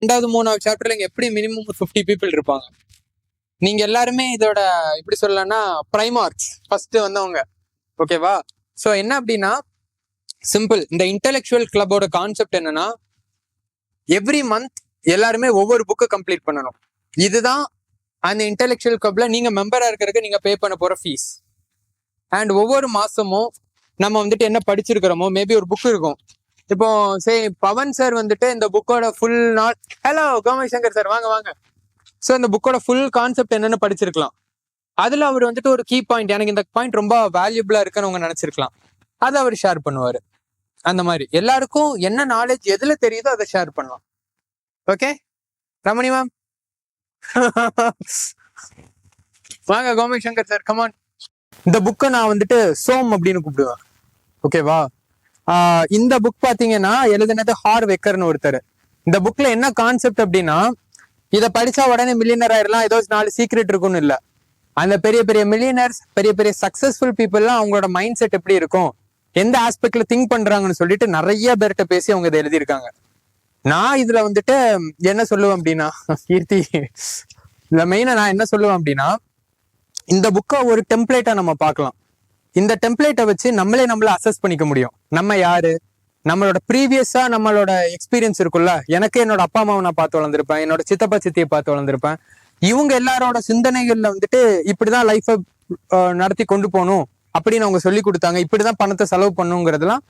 ரெண்டாவது மூணாவது சாப்டர்ல இங்க எப்படி மினிமம் 50 பீப்புள் இருப்பாங்க. நீங்க எல்லாருமே இதோட எப்படி சொல்லலாம்னா பிரைமார்க்ஸ் ஃபர்ஸ்ட் வந்தவங்க. ஓகேவா? ஸோ என்ன அப்படின்னா சிம்பிள். இந்த இன்டெலெக்சுவல் கிளப்போட கான்செப்ட் என்னன்னா எவ்ரி மந்த் எல்லாருமே ஒவ்வொரு புக்கை கம்ப்ளீட் பண்ணணும். இதுதான் அந்த இன்டெலெக்சுவல் கிளப்ல நீங்க மெம்பரா இருக்கிறதுக்கு நீங்க பே பண்ண போற ஃபீஸ். அண்ட் ஒவ்வொரு மாசமும் நம்ம வந்துட்டு என்ன படிச்சிருக்கிறோமோ மேபி ஒரு புக் இருக்கும். இப்போ பவன் சார் வந்துட்டு இந்த புக்கோட ஃபுல் நாள் ஹலோ கோமதி சங்கர் சார் வாங்க வாங்க. ஸோ இந்த புக்கோட ஃபுல் கான்செப்ட் என்னன்னு படிச்சிருக்கலாம். அதுல அவர் வந்துட்டு ஒரு கீ பாயிண்ட் எனக்கு இந்த பாயிண்ட் ரொம்ப வேல்யூபிளா இருக்குன்னு அவங்க நினைச்சிருக்கலாம். அதை அவர் ஷேர் பண்ணுவாரு. அந்த மாதிரி எல்லாருக்கும் என்ன நாலேஜ் எதுல தெரியுதோ அதை ஷேர் பண்ணலாம். ஓகே ரமணி மேம் வாங்க. Gomathi Shankar sir come on. இந்த புக்கை நான் வந்துட்டு சோம் அப்படின்னு கூப்பிடுவேன். ஓகேவா? இந்த புக் பாத்தீங்கன்னா எழுதினது ஹார்வெக்கர்னு ஒருத்தர். இந்த புக்ல என்ன கான்செப்ட் அப்படின்னா இதை படிச்சா உடனே மில்லியனர் ஆயிடலாம், ஏதோ 4 சீக்ரெட் இருக்குன்னு இல்ல. அந்த பெரிய பெரிய மில்லியனர்ஸ், பெரிய பெரிய சக்சஸ்ஃபுல் பீப்புள்லாம் அவங்களோட மைண்ட் செட் எப்படி இருக்கும், எந்த ஆஸ்பெக்ட்ல திங்க் பண்றாங்கன்னு சொல்லிட்டு நிறைய பேர்கிட்ட பேசி அவங்க இதை எழுதியிருக்காங்க. நான் இதுல வந்துட்டு என்ன சொல்லுவேன் அப்படின்னா கீர்த்தி இதுல மெயினா நான் என்ன சொல்லுவேன் அப்படின்னா இந்த புக்கை ஒரு டெம்ப்ளேட்டா நம்ம பார்க்கலாம். இந்த டெம்ப்ளேட்டை வச்சு நம்மள அசஸ் பண்ணிக்க முடியும். நம்ம யாரு, நம்மளோட ப்ரீவியஸா நம்மளோட எக்ஸ்பீரியன்ஸ் இருக்குல்ல. எனக்கு என்னோட அப்பா அம்மாவை நான் பார்த்து வளர்ந்துருப்பேன், என்னோட சித்தப்பா சித்தியை பார்த்து வளர்ந்துருப்பேன். இவங்க எல்லாரோட சிந்தனைகள்ல வந்துட்டு இப்படிதான் லைஃபை நடத்தி கொண்டு போகணும் அப்படின்னு அவங்க சொல்லி கொடுத்தாங்க, இப்படிதான் பணத்தை செலவு பண்ணுங்கிறதுலாம்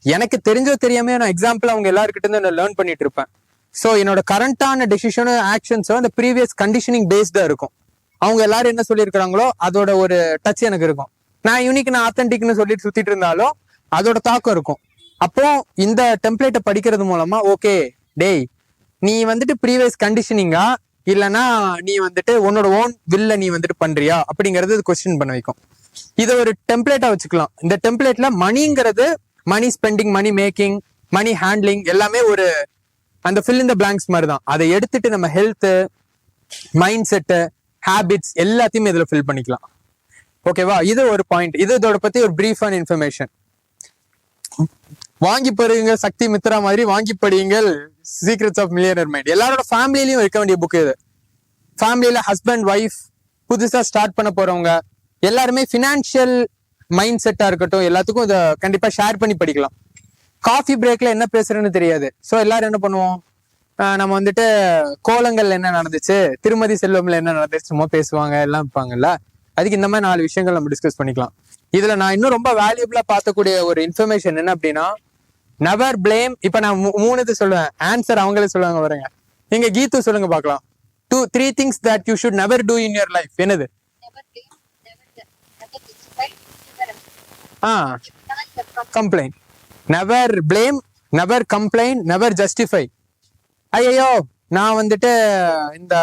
எனக்கு தெரிஞ்சோ தெரியாம நான் எக்ஸாம்பிள் அவங்க எல்லாருக்கிட்ட இருந்து நான் லேர்ன் பண்ணிட்டு இருப்பேன். ஸோ என்னோட கரண்டான டெசிஷனும் ஆக்ஷன்ஸும் அந்த ப்ரீவியஸ் கண்டிஷனிங் பேஸ்டா இருக்கும். அவங்க எல்லாரும் என்ன சொல்லியிருக்கிறாங்களோ அதோட ஒரு டச் எனக்கு இருக்கும். நான் யூனிக் நான் ஆத்தென்டிக்னு சொல்லிட்டு சுத்திட்டு இருந்தாலும் அதோட தாக்கம் இருக்கும். அப்போ இந்த டெம்ப்ளேட்டை படிக்கிறது மூலமா ஓகே டேய் நீ வந்துட்டு ப்ரீவியஸ் கண்டிஷனிங்கா இல்லைன்னா நீ வந்துட்டு உன்னோட ஓன் வில்ல நீ வந்துட்டு பண்றியா அப்படிங்கறது கொஸ்டின் பண்ண வைக்கும். இதை ஒரு டெம்ப்ளேட்டா வச்சுக்கலாம். இந்த டெம்ப்ளேட்ல மணிங்கிறது மணி ஸ்பெண்டிங், மணி மேக்கிங், மணி ஹேண்ட்லிங் எல்லாமே ஒரு அந்த ஃபில் இன் த பிளாங்க்ஸ் மாதிரி தான். அதை எடுத்துட்டு நம்ம ஹெல்த், மைண்ட் செட்டு, ஹேபிட்ஸ் எல்லாத்தையுமே இதுல ஃபில் பண்ணிக்கலாம். ஓகேவா? இது ஒரு பாயிண்ட். இதோட பத்தி ஒரு பிரீஃபான இன்ஃபர்மேஷன். வாங்கி படிங்க சக்தி மித்ரா மாதிரி வாங்கி படியுங்கள் சீக்ரெட்ஸ் ஆஃப் மில்லியனர் மைண்ட். எல்லாரோட ஃபேமிலியிலயும் இருக்க வேண்டிய புக் இது. ஃபேமிலியில ஹஸ்பண்ட் ஒய்ஃப் புதுசா ஸ்டார்ட் பண்ண போறவங்க எல்லாருமே ஃபினான்ஷியல் மைண்ட் செட்டா இருக்கட்டும் எல்லாத்துக்கும் இதை கண்டிப்பா ஷேர் பண்ணி படிக்கலாம். காஃபி பிரேக்ல என்ன பேசுறேன்னு தெரியாது. ஸோ எல்லாரும் என்ன பண்ணுவோம், நம்ம வந்துட்டு கோலங்கள்ல என்ன நடந்துச்சு, திருமதி செல்வம்ல என்ன நடந்துச்சு சும்மா பேசுவாங்க எல்லாம் இருப்பாங்கல்ல. அதுக்கு இந்த மாதிரி 4 விஷயங்கள் நம்ம டிஸ்கஸ் பண்ணிக்கலாம். இதுல நான் இன்னும் ரொம்ப வேல்யூபிளா பார்க்கக்கூடிய ஒரு இன்ஃபர்மேஷன் என்ன அப்படின்னா நெவர் பிளேம். இப்ப நான் 3 இது சொல்லுவேன், ஆன்சர் அவங்களே சொல்லுவாங்க. வருங்க நீங்க கீத்து சொல்லுங்க பார்க்கலாம். 3 things that you should never do in your life. என்னது? Complaint. Never blame, never complaint, never justify. ஐயோ நான் வந்துட்டு இந்த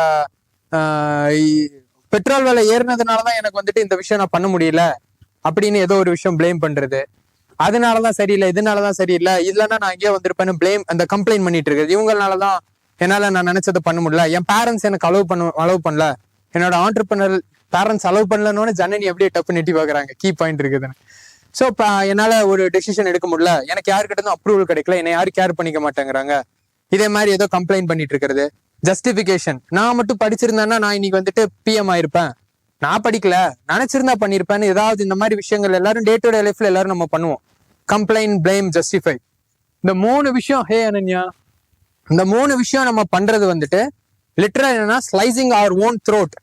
பெட்ரோல் விலை ஏறினதுனாலதான் எனக்கு வந்துட்டு இந்த விஷயம் நான் பண்ண முடியல அப்படின்னு ஏதோ ஒரு விஷயம் பிளேம் பண்றது. அதனாலதான் சரியில்லை, இதனாலதான் சரியில்லை, இதுலன்னா நான் எங்கேயோ வந்திருப்பேன்னு பிளேம் அந்த கம்ப்ளைண்ட் பண்ணிட்டு இருக்குது. இவங்களாலதான் என்னால நான் நினைச்சதை பண்ண முடியல, என் பேரண்ட்ஸ் எனக்கு அலோவ் பண்ணல, என்னோட ஆண்டர்பிரனர் பேரண்ட்ஸ் அலோவ் பண்ணலன்னு ஜனனி அப்படியே டப்பு நெட்டி பாக்குறாங்க. கீ பாயிண்ட் இருக்குதுன்னு. ஸோ இப்போ என்னால ஒரு டெசிஷன் எடுக்க முடியல, எனக்கு யாருக்கிட்ட அப்ரூவல் கிடைக்கல, என்னை யாரும் கேர் பண்ணிக்க மாட்டேங்கிறாங்க, இதே மாதிரி ஏதோ கம்ப்ளைண்ட் பண்ணிட்டு இருக்கிறது. ஜஸ்டிபிகேஷன். நான் மட்டும் படிச்சிருந்தேன்னா நான் இன்னைக்கு வந்துட்டு பிஎம் ஆயிருப்பேன், நான் படிக்கல நினைச்சிருந்தா பண்ணிருப்பேன்னு ஏதாவது இந்த மாதிரி விஷயங்கள் எல்லாரும் டே டு டே லைஃப்ல எல்லாரும் நம்ம பண்ணுவோம். Complaint, blame, justify. இந்த 3 விஷயம் ஹே அனன்யா, இந்த 3 விஷயம் நம்ம பண்றது வந்துட்டு லிட்டரல் என்னன்னா slicing our own throat.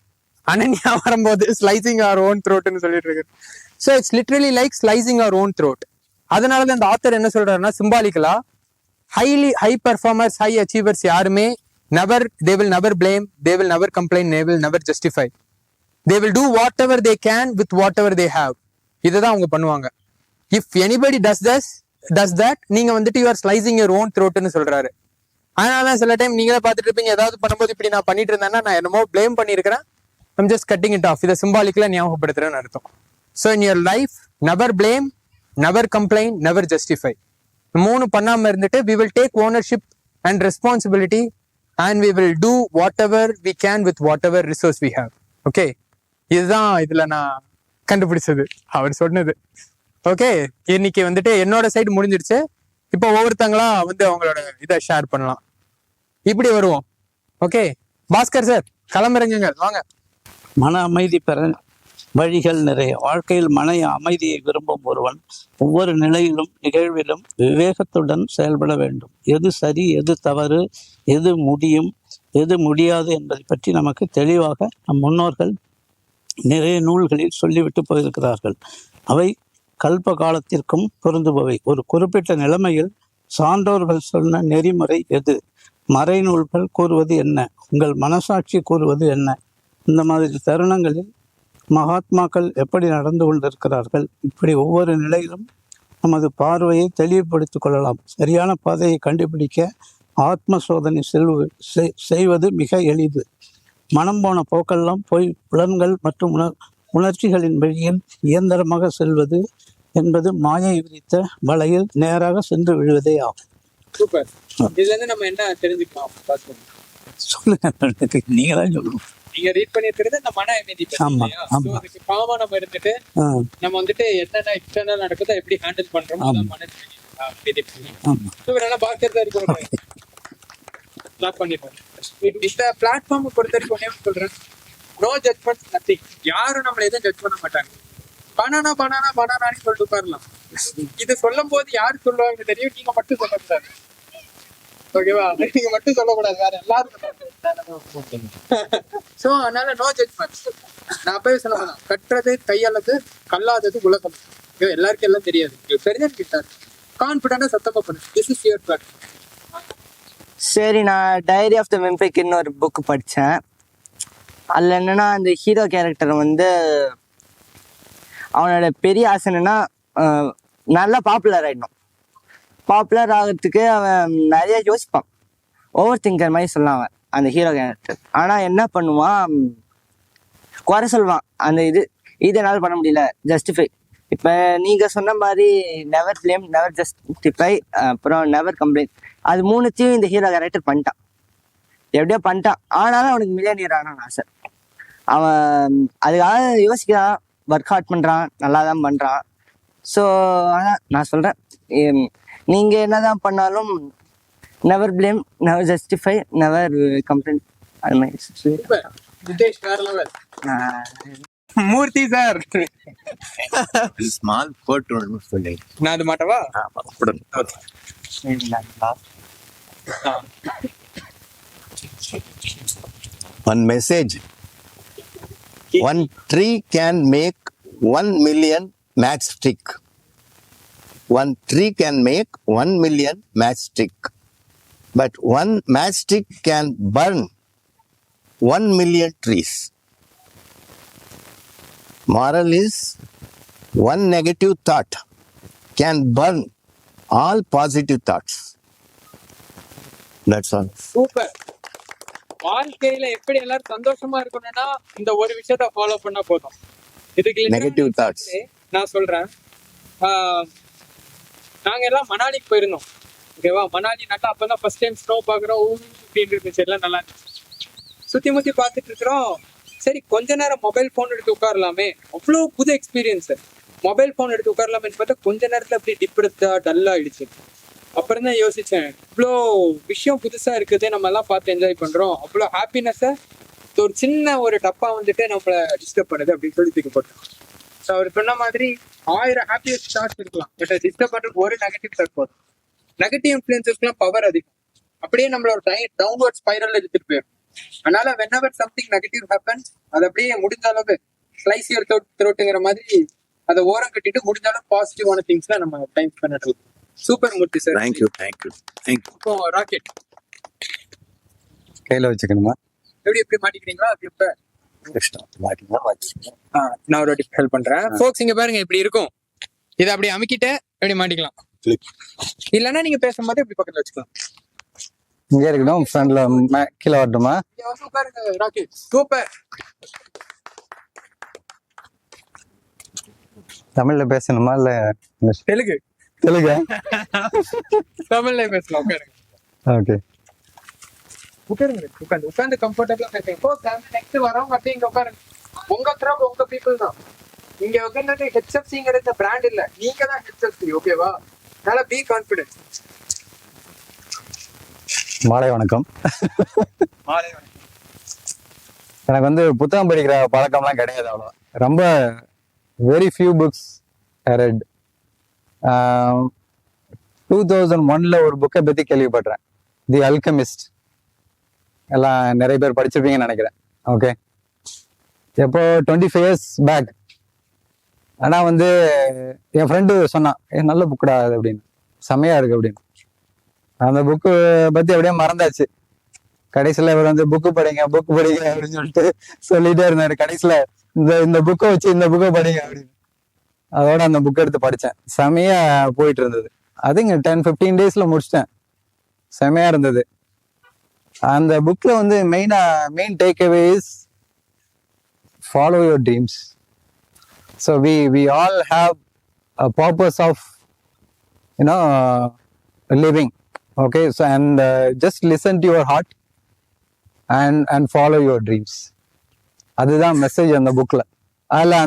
Ananya வரும்போது ஸ்லைசிங் அவர் ஓன் த்ரோட்னு சொல்லிட்டு இருக்கு. So it's literally like slicing our own throat. அதனாலதான் இந்த ஆத்தர் என்ன சொல்றாருன்னா சிம்பாலிக்கலா ஹை பெர்ஃபார்மர்ஸ், ஹை அச்சீவர்ஸ் யாருமே they will never blame, they will never complain, they will never justify. They will do whatever they can with whatever they have. இதுதான் அவங்க பண்ணுவாங்க. If anybody does that, நீங்க வந்துட்டு you are slicing your own throatன்னு சொல்றாரு. அதனால சில time நீங்களே பார்த்துட்டு இருப்பீங்க, ஏதாவது பண்ணும்போது இப்படி நான் பண்ணிட்டு இருந்தேன்னா நான் என்னமோ blame பண்ணிருக்கிறேன், I'm just cutting it off. இதை சிம்பாலிக்கலா ஞாபகப்படுத்துறேன்னு அர்த்தம். So in your life, never blame, never complain, never justify. 3 பண்ணாம இருந்துட்டு we will take ownership and responsibility and we will do whatever we can with whatever resource we have. Okay, இதுதான் இதுல நான் கண்டுபிடிச்சது, அவர் சொன்னது. Okay, இன்னைக்கு வந்துட்டு என்னோட சைடு முடிஞ்சிருச்சு. இப்போ ஒவ்வொருத்தங்களா வந்து அவங்களோட இதை ஷேர் பண்ணலாம். இப்படி வருவோம். ஓகே பாஸ்கர் சார் களமிறங்குங்கள், வாங்க. மன அமைதி பெற வழிகள் நிறைய. வாழ்க்கையில் மன அமைதியை விரும்பும் ஒருவன் ஒவ்வொரு நிலையிலும் நிகழ்விலும் விவேகத்துடன் செயல்பட வேண்டும். எது சரி, எது தவறு, எது முடியும், எது முடியாது என்பதை பற்றி நமக்கு தெளிவாக நம் முன்னோர்கள் நிறைய நூல்களில் சொல்லிவிட்டு போயிருக்கிறார்கள். அவை கல்ப காலத்திற்கும் பொருந்துபவை. ஒரு குறிப்பிட்ட நிலைமையில் சான்றோர்கள் சொன்ன நெறிமுறை எது, மறைநூல்கள் கூறுவது என்ன, உங்கள் மனசாட்சி கூறுவது என்ன, இந்த மாதிரி தருணங்களில் மகாத்மாக்கள் எப்படி நடந்து கொண்டிருக்கிறார்கள். இப்படி ஒவ்வொரு நிலையிலும் நமது பார்வையை தெளிவுபடுத்திக் கொள்ளலாம். சரியான பாதையை கண்டுபிடிக்க ஆத்ம சோதனை செய்வது மிக எளிது. மனம் போன போக்கெல்லாம் போய் புலன்கள் மற்றும் உணர்ச்சிகளின் வழியில் இயந்திரமாக செல்வது என்பது மாயை விரித்த வலையில் நேராக சென்று விழுவதே ஆகும். சூப்பர். இதுல இருந்து நம்ம என்ன தெரிஞ்சுக்கலாம்? சொல்லுங்க, நீங்க தான் சொல்லணும். நீங்க ரீட் பண்ணிருக்கிறது இந்த மன அமைதி. ஆமா ஆமா. அதுக்கு காமா நம்ம இருந்துட்டு நம்ம வந்துட்டு என்னென்ன எக்ஸ்டர்னல் நடக்குதோ எப்படி ஹேண்டில் பண்றோம் மன அமைதி. பாஸ்கர் ஸ்டார்ட் பண்ணிடுவோம். இந்த பிளாட்ஃபார்ம் பொறுத்த வரைக்கும் சொல்றேன், நோ ஜட்மெண்ட், நத்திங். யாரும் நம்மள எதுவும் ஜட்ஜ் பண்ண மாட்டாங்க. பனானான்னு சொல்லிட்டு உட்காரலாம். இது சொல்லும் போது யாரு சொல்லுவாங்க தெரியும், நீங்க மட்டும் சொல்லக்கூடாது. ஓகேவா? நீங்க மட்டும் சொல்லக்கூடாது, வேற எல்லாரும். சோ அதனால நோ ஜட்மெண்ட். நான் அப்பவே சொல்லுவேன், கட்டுறது கையாளது, கல்லாதது உலகம். எல்லாருக்கும் எல்லாம் தெரியாது. தெரிஞ்சு கிட்டார் கான்பிடண்டா சத்தமா பண்ணு. This is your platform. சரி, நான் டைரி ஆஃப் த மெம்பைக்குன்னு ஒரு புக் படித்தேன். அதில் என்னென்னா, அந்த ஹீரோ கேரக்டர் வந்து அவனோட பெரிய ஆசை என்னன்னா நல்லா பாப்புலர் ஆகிடணும். பாப்புலர் ஆகிறதுக்கு அவன் நிறைய யோசிப்பான், ஓவர் திங்கர் மாதிரி சொல்லலாம் அவன் அந்த ஹீரோ கேரக்டர். ஆனால் என்ன பண்ணுவான், குறை சொல்லுவான். அந்த இதனால் பண்ண முடியல, ஜஸ்டிஃபை. இப்போ நீங்கள் சொன்ன மாதிரி நெவர் பிளேம், நெவர் ஜஸ்டிஃபை, அப்புறம் நெவர் கம்ப்ளைண்ட், அது மூணுத்தையும் இந்த ஹீரோ கேரக்டர் பண்ணிட்டான். எப்படியோ பண்ணிட்டான். ஆனாலும் அவனுக்கு மில்லியனியர் ஆனான்னு ஆசை. அவன் அதுக்காக யோசிக்கிறான், ஒர்க் ஹார்ட் பண்ணுறான், நல்லா தான் பண்ணுறான். ஸோ அதான் நான் சொல்கிறேன், நீங்கள் என்ன தான் பண்ணாலும் never blame, never justify, never complaint. அது மாதிரி மூர்த்தி சார் ஸ்மால் கோட் சொல்லி நான் அது மாட்டவா? One message. One tree can make 1 million matchstick. One tree can make 1 million matchstick. But one matchstick can burn 1 million trees. Moral is, one negative thought can burn all positive thoughts. That's all. Super. வாழ்க்கையில எப்படி எல்லாரும் சந்தோஷமா இருக்கணும்னா இந்த ஒரு விஷயத்த follow பண்ணா போதும். இதுக்கு நெகட்டிவ் தாட்ஸ் நான் சொல்றேன். நாங்க எல்லாம் மணாலிக்கு போயிருந்தோம். ஓகேவா? மணாலி நல்லா அப்பதான் ஃபர்ஸ்ட் டைம் ஸ்னோ பாக்குறோம். அப்படின்னு இருந்துச்சு, எல்லாம் நல்லா இருந்துச்சு. சுத்தி முத்தி பார்த்துட்டு இருக்கிறோம். சரி, கொஞ்ச நேரம் மொபைல் போன் எடுத்து உட்காரலாமே, அவ்வளோ புது எக்ஸ்பீரியன்ஸ். மொபைல் போன் எடுத்து உட்காரலாமேன்னு பார்த்தா கொஞ்ச நேரத்துல அப்படி டிப்ரெஸ்டா டல்லா ஆயிடுச்சு. அப்புறம் தான் யோசிச்சேன், இவ்வளோ விஷயம் புதுசா இருக்குது, நம்ம எல்லாம் பார்த்து என்ஜாய் பண்றோம், அவ்வளோ ஹாப்பினஸை ஒரு சின்ன ஒரு டப்பா வந்துட்டு நம்மள டிஸ்டர்ப் பண்ணுது அப்படின்னு சொல்லி தூக்கி போட்டோம். ஸோ அவர் சொன்ன மாதிரி 1000 ஹாப்பியஸ்ட் தாட்ஸ் இருக்கலாம், பட் டிஸ்டர்ப் பண்றதுக்கு ஒரு நெகட்டிவ் தாட் போதும். நெகட்டிவ் இன்ஃப்ளூயன்ஸஸ்க்குலாம் பவர் அதிகம், அப்படியே நம்மளோட டவுன்வர்ட் ஸ்பைரல் எடுத்துட்டு போயிடும். அதனால whenever something negative happens, அது அப்படியே முடிஞ்ச அளவு ஸ்லைசியர் த்ரோட்டுங்கிற மாதிரி அதை ஓரம் கட்டிட்டு முடிஞ்ச அளவு பாசிட்டிவான திங்ஸ்ல நம்ம டைம் பண்ணிட்டு. சூப்பர் மூர்த்தி சார். தேங்க்யூ. இப்போ ராக்கெட் கையில வச்சுக்கணுமா? எப்படி மாட்டிக்கிறீங்களா கிளிப்ப? நான் ஒரு ஹெல்ப் பண்றேன். ஃபோக்ஸ் இங்க பாருங்க, இப்படி இருக்கும். இதை அப்படியே அமுக்கிட்ட எப்படி மாட்டிக்கலாம். இல்லைன்னா நீங்க பேசும்போது இப்படி பக்கத்துல வச்சுக்கலாம். இங்க இருக்கணும், ஃப்ரண்ட்ல கீழே வரட்டுமா? உட்காருங்க ராக்கெட். சூப்பர். தமிழ்ல பேசணுமா இல்ல தெலுங்கு? தமிழ்ல பேசலாம். உட்காருங்க. ஓகே, உட்காந்து கம்ஃபர்டபுளா பேசுங்க. நெக்ஸ்ட் வரவங்க அப்படியே இங்க உட்காருங்க. உங்க க்ரௌட், உங்க பீப்புள் தான் இங்க உட்கார்ந்து. ஹெச்எஃப்சிங்கிறது பிராண்ட் இல்ல, நீங்க தான் ஹெச்எஃப்சி. ஓகேவா? அதனால பி கான்ஃபிடென்ட். மாலை வணக்கம். எனக்கு வந்து புத்தகம் படிக்கிற பழக்கம்லாம் கிடையாது அவ்வளோ. ரொம்ப வெரி ஃபியூ புக்ஸ் ரெட். 2001 ஒரு புக்கை பற்றி கேள்விப்பட்டேன், தி அல்கமிஸ்ட். எல்லாம் நிறைய பேர் படிச்சிருப்பீங்கன்னு நினைக்கிறேன். ஓகே, எப்போ 25 years பேக். ஆனால் வந்து என் ஃப்ரெண்டு சொன்னான், நல்ல புக்குடா அது அப்படின்னு, செம்மையா இருக்கு அப்படின்னு. அந்த புக்கு பற்றி அப்படியே மறந்தாச்சு. கடைசியில் இவர் வந்து புக்கு படிங்க அப்படின்னு சொல்லிட்டு சொல்லிட்டே இருந்தாரு. கடைசியில் இந்த புக்கை வச்சு இந்த புக்கை படிங்க அப்படின்னு. அதோட அந்த புக்கை எடுத்து படித்தேன். செமையா போயிட்டு இருந்தது. அதுங்க 10-15 daysல முடிச்சிட்டேன். செமையா இருந்தது. அந்த புக்ல வந்து main takeaway is follow your dreams. So we all have a purpose of living. Okay, so and just listen to your heart and follow your dreams. அதுதான் மெசேஜ் அந்த புக்ல. அதில்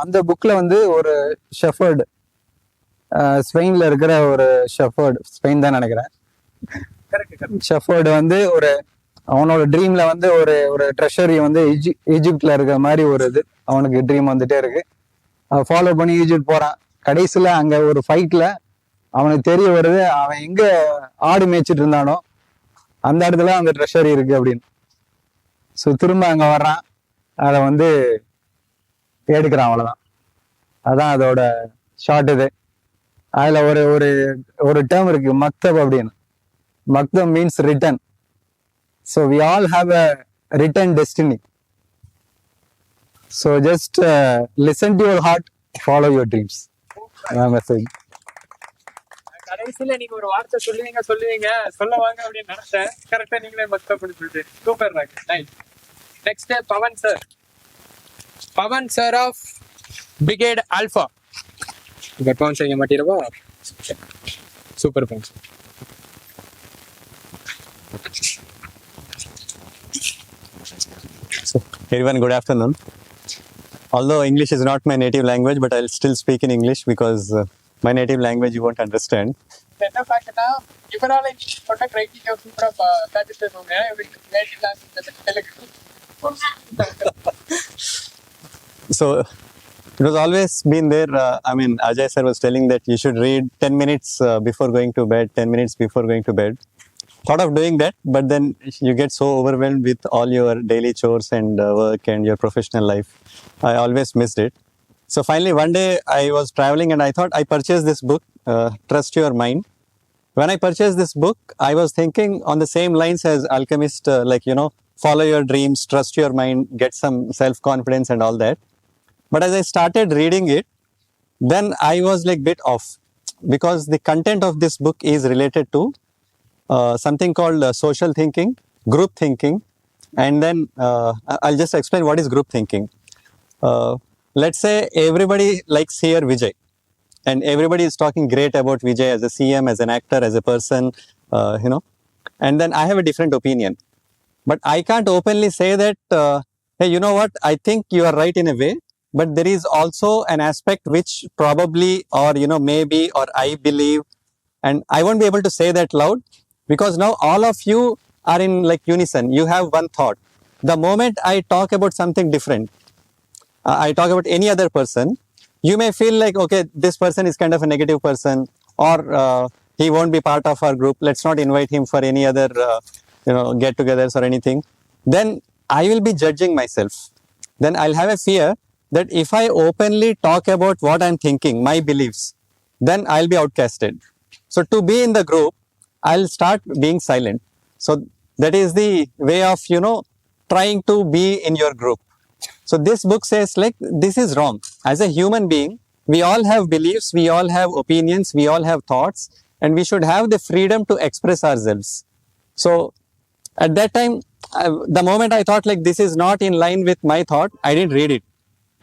அந்த புக்ல வந்து ஒரு ஷெஃபர்டு, ஸ்பெயின்ல இருக்கிற ஒரு ஷெஃபர்டு, ஸ்பெயின் தான் நினைக்கிறேன். ஷெஃபர்டு வந்து அவனோட ட்ரீம்ல வந்து ஒரு ட்ரெஷரி வந்து ஈஜிப்ட்ல இருக்கிற மாதிரி ஒரு இது அவனுக்கு ட்ரீம் வந்துட்டே இருக்கு. அதை ஃபாலோ பண்ணி ஈஜிப்ட் போறான். கடைசியில அங்க ஒரு ஃபைட்ல அவனுக்கு தெரிய வருது, அவன் எங்க ஆடு மேய்ச்சிட்டு இருந்தானோ அந்த இடத்துல அந்த ட்ரெஷரி இருக்கு அப்படின்னு. ஸோ திரும்ப அங்க வர்றான், அதை வந்து எடுக்கிறான். அவ்வளவுதான். அதான் அதோட ஷார்ட். இது அதுல ஒரு டேர்ம் இருக்கு, மக்தப் அப்படின்னு. மக்தப் means written. So we all have a written destiny. So just listen to your heart, follow your dreams. அதான் மெசேஜ். கடைசியில நீங்க ஒரு வார்த்தை சொல்லுவீங்க சொல்ல வாங்க அப்படின்னு நினைச்சேன். கரெக்டா நீங்களே மக்தப் அப்படின்னு சொல்லிட்டு super. Next Pavan sir of brigade alpha. இங்க பவன் செய்ய மாட்டீரவா? Super Pavan sir. So, everyone, good afternoon. Although English is not my native language, but I'll still speak in English because my native language you won't understand. என்ன ஃபேக்ட்னா இவரால போட்ட criteria சூப்பரா satisfy பண்ணுங்க. இவருக்கு native language Telugu. So, it was always been there. I mean, Ajay sir was telling that you should read 10 minutes before going to bed, 10 minutes before going to bed. Thought of doing that, but then you get so overwhelmed with all your daily chores and work and your professional life. I always missed it. So finally one day I was traveling and I thought I purchased this book, Trust Your Mind. When I purchased this book, I was thinking on the same lines as Alchemist, follow your dreams, trust your mind, get some self-confidence and all that. But as I started reading it, then I was like bit off because the content of this book is related to something called social thinking, group thinking, and then I'll just explain what is group thinking. Let's say everybody likes here Vijay, and everybody is talking great about Vijay as a CM, as an actor, as a person, and then I have a different opinion. But I can't openly say that, hey, you know what, I think you are right in a way, but there is also an aspect which probably, or maybe, or I believe, and I won't be able to say that loud because now all of you are in like unison. You have one thought. The moment I talk about something different, I talk about any other person, you may feel like, okay, this person is kind of a negative person, or he won't be part of our group. Let's not invite him for any other, get-togethers or anything. Then I will be judging myself. Then I'll have a fear that if I openly talk about what I'm thinking, my beliefs, then I'll be outcasted. So to be in the group, I'll start being silent. So that is the way of, trying to be in your group. So this book says like, this is wrong. As a human being, we all have beliefs, we all have opinions, we all have thoughts, and we should have the freedom to express ourselves. So at that time, the moment I thought like this is not in line with my thought, I didn't read it.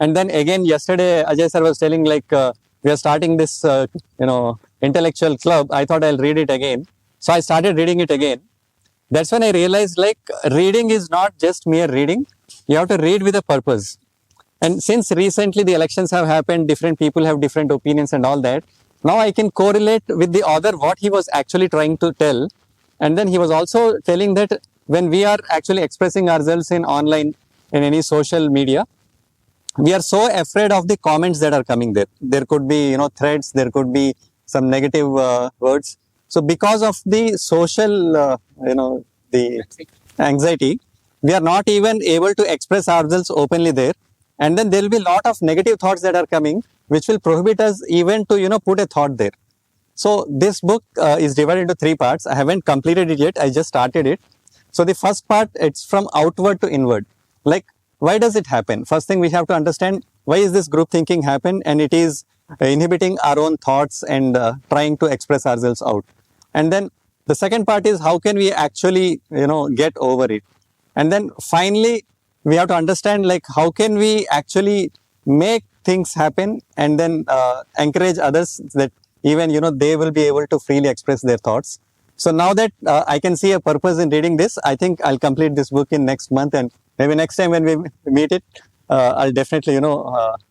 And then again, yesterday, Ajay sir was telling like, we are starting this, intellectual club. I thought I'll read it again. So I started reading it again. That's when I realized like reading is not just mere reading. You have to read with a purpose. And since recently the elections have happened, different people have different opinions and all that. Now I can correlate with the author what he was actually trying to tell. And then he was also telling that when we are actually expressing ourselves in online, in any social media, we are so afraid of the comments that are coming there. There could be, threats, there could be some negative words. So because of the social, the anxiety, we are not even able to express ourselves openly there. And then there will be a lot of negative thoughts that are coming, which will prohibit us even to, put a thought there. So this book is divided into 3 parts. I haven't completed it yet. I just started it. So the first part, it's from outward to inward. Like, why does it happen? First thing we have to understand, why is this group thinking happen? And it is inhibiting our own thoughts and trying to express ourselves out. And then the second part is, how can we actually, get over it? And then finally, we have to understand, like, how can we actually make things happen, and then encourage others that even, they will be able to freely express their thoughts. So now that I can see a purpose in reading this, I think I'll complete this book in next month, and maybe next time when we meet it, I'll definitely,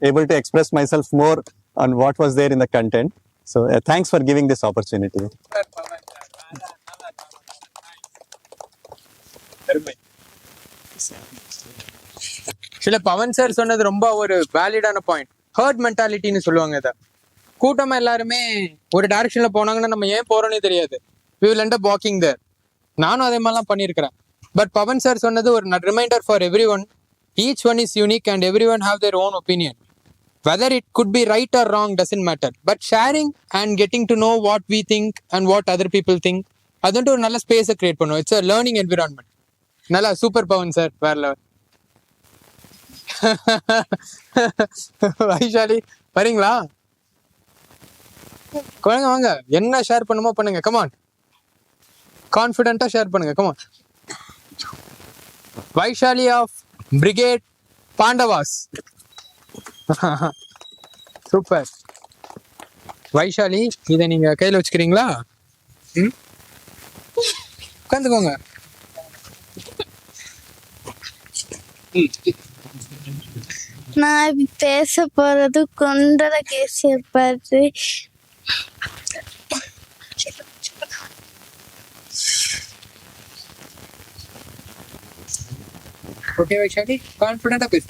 able to express myself more on what was there in the content. So thanks for giving this opportunity. சில Pawan sir சொன்னது ரொம்ப ஒரு வேலிடான point. Hurt மென்டாலிட்டின்னு சொல்லுவாங்க இதை. கூட்டமா எல்லாருமே ஒரு டைரக்ஷன்ல போனாங்கன்னா நம்ம ஏன் போறோன்னே தெரியாது. we will end up walking there. நானும் அதே மாதிரிலாம் பண்ணியிருக்கிறேன். பட் பவன் சார் சொன்னது ஒரு reminder for every one. Each one is unique and every one have their own opinion. Whether it good be right or wrong doesn't matter. But sharing and getting to know what we think and what other people think, அது வந்துட்டு ஒரு நல்ல ஸ்பேஸை create பண்ணுவோம். It's a learning environment. நல்லா super Pavan sir, வேற level. Vaishali வரீங்களா? குழந்தைங்க வாங்க, என்ன ஷேர் பண்ணுமோ பண்ணுங்க. கமான், கான்ஃபிடென்ட்டா ஷேர் பண்ணுங்க. Come on. Vaishali of Brigade Pandavas. Super Vaishali, இதை நீங்க கையில வச்சுக்கிறீங்களா? உட்காந்துக்கோங்க. நான் பேச போறது குண்டல கேசியர் பற்றி. ஓகே வைஷாலி, கான்ஃபிடென்ட்டா பேசு.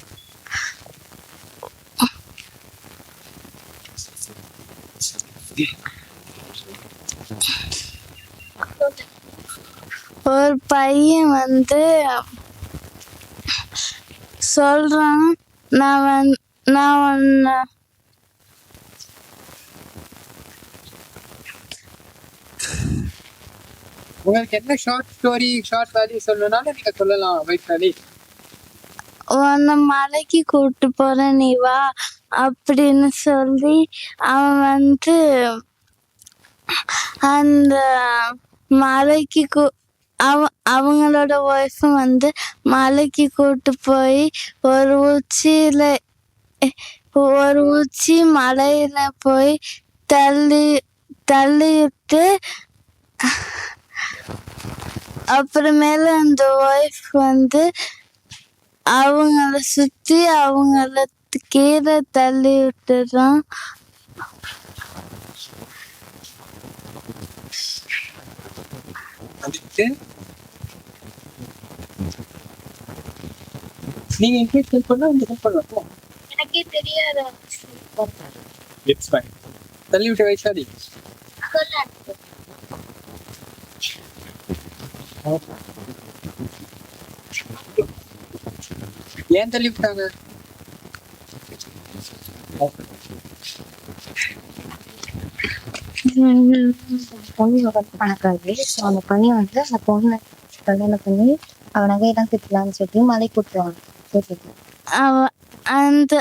ஒரு பையன் சொல்றான், நான் உன்னை உங்களுக்கு என்ன ஷார்ட் ஸ்டோரி, ஷார்ட் வேல்யூ சொல்லணும்னாலும் நீங்க சொல்லலாம் வைஷாலி. உன்னை மலைக்கு கூட்டு போறேன், நீ வா அப்படின்னு சொல்லி அவன் அந்த மலைக்கு அவங்களோட ஒய்ஃபும் மலைக்கு கூட்டு போய் ஒரு உச்சி மலையில போய் தள்ளிட்டு அப்புறமேல அந்த ஒய்ஃப் அவங்கள சுத்தி அவங்கள கீழே தள்ளி விட்டுறான். நீங்க இன்க்ரீஸ் ஹெல்ப் பண்ணா இந்த ஹெல்ப் பண்ணலாம். எனக்கே தெரியாது. It's fine. தள்ளி விட்டு வைஷாலி. ஏன் தள்ளி விட்டாங்க? பொண்ணு பணக்காரி. ஸோ அந்த பையன் அந்த பொண்ணை கல்யாணம் பண்ணி அவன் நகையெல்லாம் திட்டலான்னு சொல்லி மலை கூட்டுவாங்க. அந்த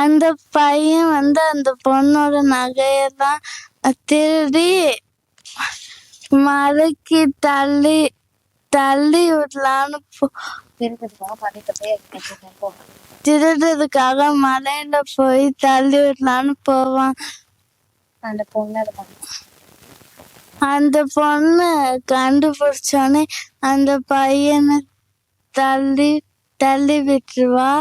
அந்த பையன் அந்த பொண்ணோட நகையெல்லாம் திருடி மலைக்கு தள்ளி விடலான்னு திருடுறதுக்காக மலையில போய் தள்ளி விடலான்னு போவான். அந்த பொண்ணு அந்த பொண்ணு கண்டுபிடிச்சோடனே அந்த பையனை தள்ளி விட்டுருவா.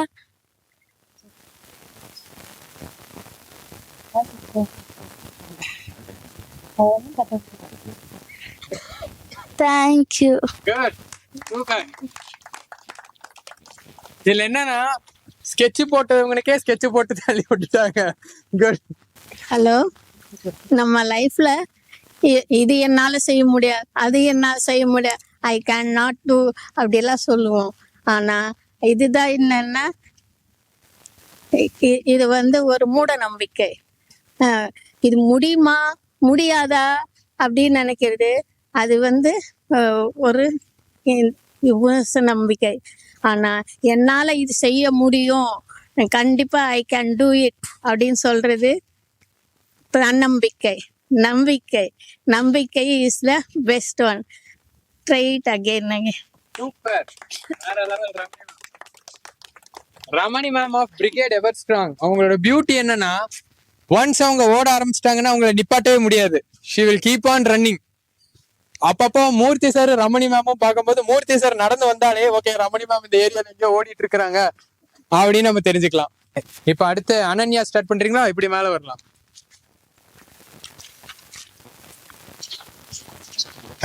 தேங்க்யூ. Good, super. இதுல என்னன்னா ஸ்கெட்ச் போட்டவங்களுக்கே ஸ்கெட்ச் போட்டு தள்ளி விட்டுட்டாங்க. குட். ஹலோ, நம்ம லைஃப்ல இது என்னால செய்ய முடியாது, அது என்னால செய்ய முடியாது, ஐ கேன் நாட் டூ அப்படியெல்லாம் சொல்லுவோம். ஆனா இதுதான் என்னன்னா, இது வந்து ஒரு மூட நம்பிக்கை. இது முடியுமா முடியாதா அப்படின்னு நினைக்கிறது, அது வந்து ஒரு விமர்ச நம்பிக்கை. ஆனா என்னால இது செய்ய முடியும், கண்டிப்பா ஐ கேன் டூ இட் அப்படின்னு சொல்றது தன்னம்பிக்கை. நம்பிக்கை is the best one. Try it again. Super. வேற level. Ramani ma'am of brigade ever strong. அவங்களோட பியூட்டி என்னன்னா, ஒன்ஸ் அவங்க ஓட ஆரம்பிச்சிட்டாங்கன்னா அவங்கள நிப்பாட்டவே முடியாது. She will keep on running. அப்பப்போ மூர்த்தி சார் ரமணி மேமும் பார்க்கும்போது மூர்த்தி சார் நடந்து வந்தாலே ஓகே, ரமணி மேம் இந்த ஏரியால எங்கேயோ ஓடிட்டு இருக்கிறாங்க அப்படின்னு நம்ம தெரிஞ்சுக்கலாம். இப்ப அடுத்து அனன்யா ஸ்டார்ட் பண்றீங்களா? இப்படி மேல வரலாம்.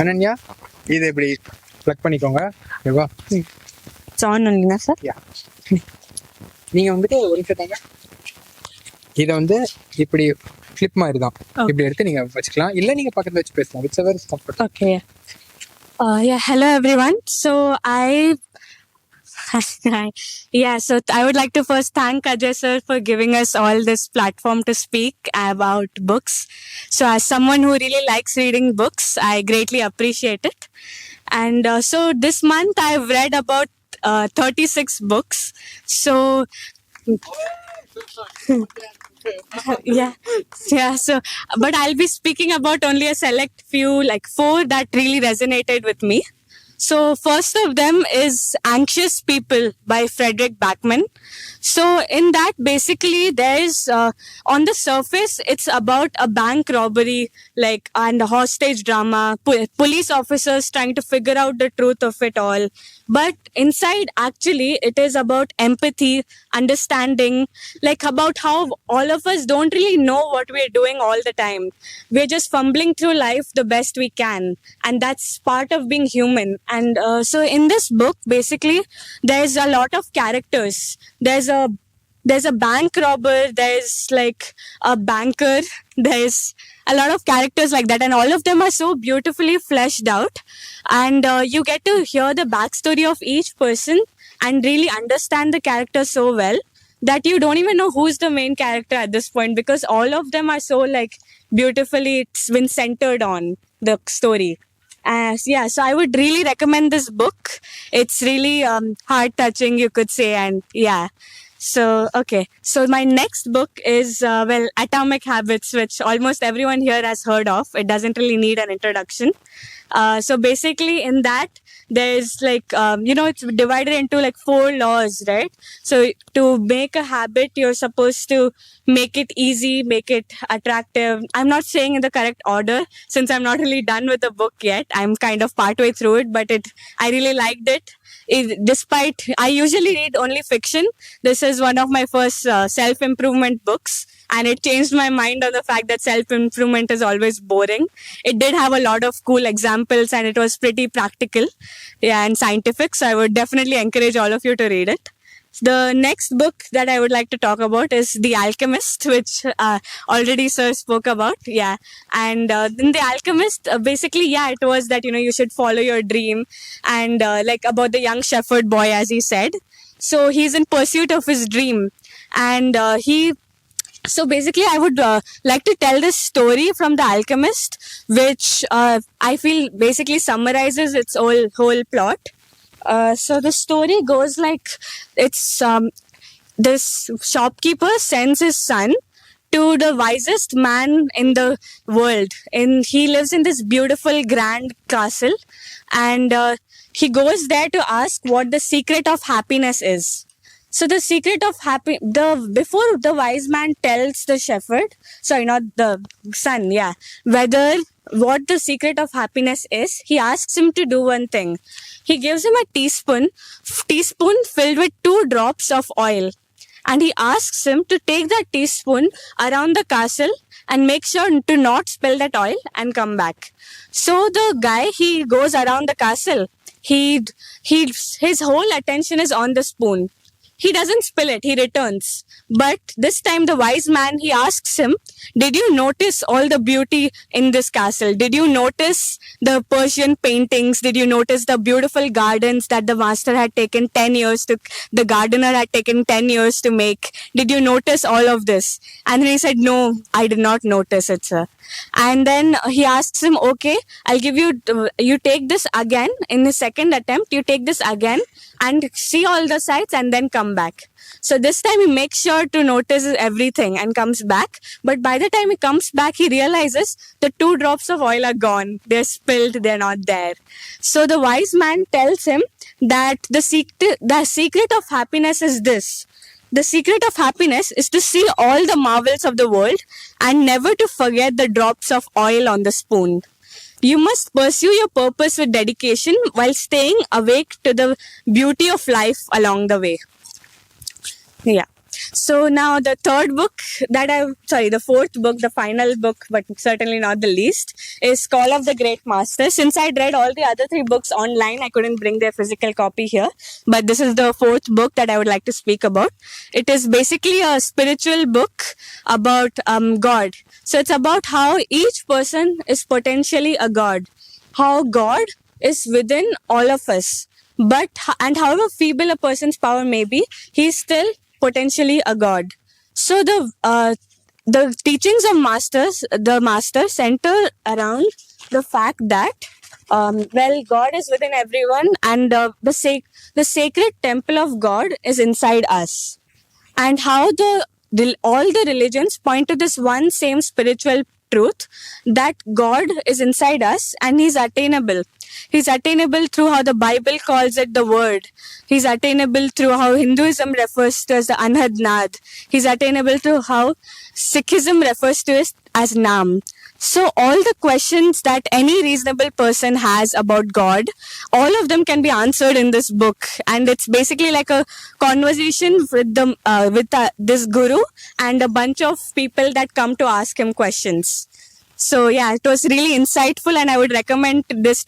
அனன்யா, இது இப்படி பிளக் பண்ணிக்கோங்க. ஓகேவா? சார், நீங்க வந்துட்டு ஒரு நிமிஷம், இதை வந்து இப்படி கிளிப் மாதிரி தான் இப்படி எடுத்து நீங்க வச்சுக்கலாம், இல்ல நீங்க பக்கத்துல வச்சு பேசலாம். Which ever comfort. Okay. Yeah, hello everyone. So I would like to first thank Ajay sir for giving us all this platform to speak about books. So as someone who really likes reading books, I greatly appreciate it. And so this month I've read about 36 books. So yeah, so but I'll be speaking about only a select few, like 4 that really resonated with me. So first of them is Anxious People by Frederick Backman. So in that, basically there's on the surface it's about a bank robbery, like, and a hostage drama, police officers trying to figure out the truth of it all. But inside, actually, it is about empathy, understanding, like about how all of us don't really know what we're doing all the time. We're just fumbling through life the best we can. And that's part of being human. And so in this book, basically, there's a lot of characters. There's a bank robber, there's like a banker, there's a lot of characters like that, and all of them are so beautifully fleshed out. And you get to hear the backstory of each person and really understand the character so well that you don't even know who's the main character at this point, because all of them are so like beautifully, it's been centered on the story. So I would really recommend this book. It's really heart touching, you could say. And yeah, so okay, so my next book is Atomic Habits, which almost everyone here has heard of. It doesn't really need an introduction. So basically in that, there's like it's divided into like 4 laws, right? So to make a habit, you're supposed to make it easy, make it attractive. I'm not saying in the correct order since I'm not really done with the book yet. I'm kind of partway through it, but I really liked it. Despite I usually read only fiction, this is one of my first self-improvement books, and it changed my mind on the fact that self-improvement is always boring. It did have a lot of cool examples, and it was pretty practical, and scientific, so I would definitely encourage all of you to read it. The next book that I would like to talk about is The Alchemist, which already sir spoke about. Yeah. And in The Alchemist, basically, it was that, you should follow your dream, and like about the young shepherd boy, as he said. So he's in pursuit of his dream, and so basically, I would like to tell this story from The Alchemist, which I feel basically summarizes its whole plot. So the story goes like, it's this shopkeeper sends his son to the wisest man in the world, and he lives in this beautiful grand castle, and he goes there to ask what the secret of happiness is. So the secret of before the wise man tells the shepherd, sorry, not the son, whether what the secret of happiness is, he asks him to do one thing. He gives him a teaspoon filled with 2 drops of oil, and he asks him to take that teaspoon around the castle and make sure to not spill that oil and come back. So the guy, he goes around the castle. His whole attention is on the spoon. He doesn't spill it, he returns. But this time the wise man, he asks him, did you notice all the beauty in this castle? Did you notice the Persian paintings? Did you notice the beautiful gardens that the master had taken 10 years to, the gardener had taken 10 years to make? Did you notice all of this? And then he said, no, I did not notice it, sir. And then he asks him, okay, I'll give you, you take this again in the second attempt, you take this again and see all the sights and then come back. So this time he makes sure to notice everything and comes back. But by the time he comes back, he realizes the 2 drops of oil are gone. They're spilled, they're not there. So the wise man tells him that the secret of happiness is this. The secret of happiness is to see all the marvels of the world and never to forget the drops of oil on the spoon. You must pursue your purpose with dedication while staying awake to the beauty of life along the way. Yeah. So now the fourth book, the final book, but certainly not the least, is Call of the Great Master. Since I'd read all the other 3 books online, I couldn't bring their physical copy here. But this is the 4th book that I would like to speak about. It is basically a spiritual book about God. So it's about how each person is potentially a God. How God is within all of us. And however feeble a person's power may be, he's still potentially a God. So the teachings of the master center around the fact that God is within everyone, and the sacred temple of God is inside us, and how all the religions point to this one same spiritual truth that God is inside us and he's attainable. He's attainable through how the Bible calls it the word. He's attainable through how Hinduism refers to as the Anhad. He's attainable through how Sikhism refers to it as Nam. So all the questions that any reasonable person has about God, all of them can be answered in this book. And it's basically like a conversation with this guru and a bunch of people that come to ask him questions. So yeah, it was really insightful, and I would recommend this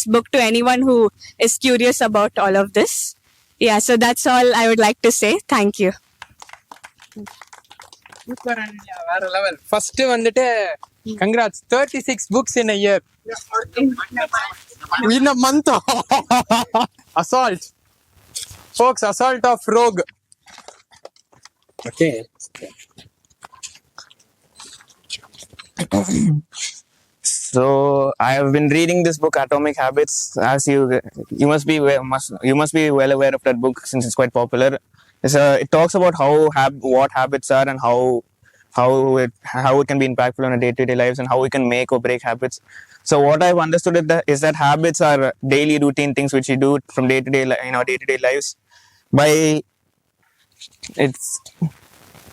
book to anyone who is curious about all of this. Yeah, so that's all I would like to say. Thank you. வேற level. First வந்துட்டு congrats, 36 books in a year. In a month. Assault. Folks, assault of rogue. Okay. So I have been reading this book, Atomic Habits. As you must be well aware of that book since it's quite popular. It talks about what habits are and how it can be impactful on our day-to-day lives and how we can make or break habits. So what I've understood is that habits are daily routine things which we do from day-to-day in our day-to-day lives.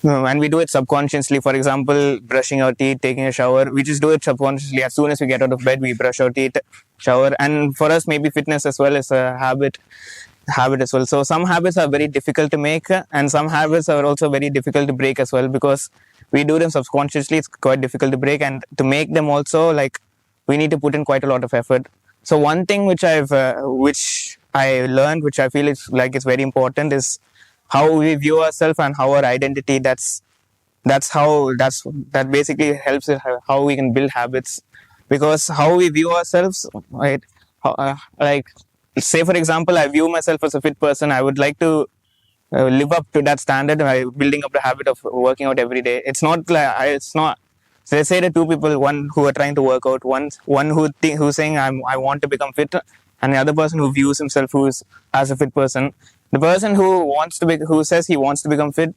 And we do it subconsciously. For example, brushing our teeth, taking a shower, we just do it subconsciously. As soon as we get out of bed, we brush our teeth, shower. And for us, maybe fitness as well is a habit as well. So some habits are very difficult to make, and some habits are also very difficult to break as well, because we do them subconsciously. It's quite difficult to break, and to make them also, like, we need to put in quite a lot of effort. So one thing which I learned, which I feel is like it's very important, is how we view ourselves and how our identity. That basically helps how we can build habits, because how we view ourselves, right? Like, say for example, I view myself as a fit person. I would like to live up to that standard by building up the habit of working out every day. It's not like so they say the 2 people, one who are trying to work out, one who's saying I want to become fit, and the other person who views himself as a fit person. The person who says he wants to become fit,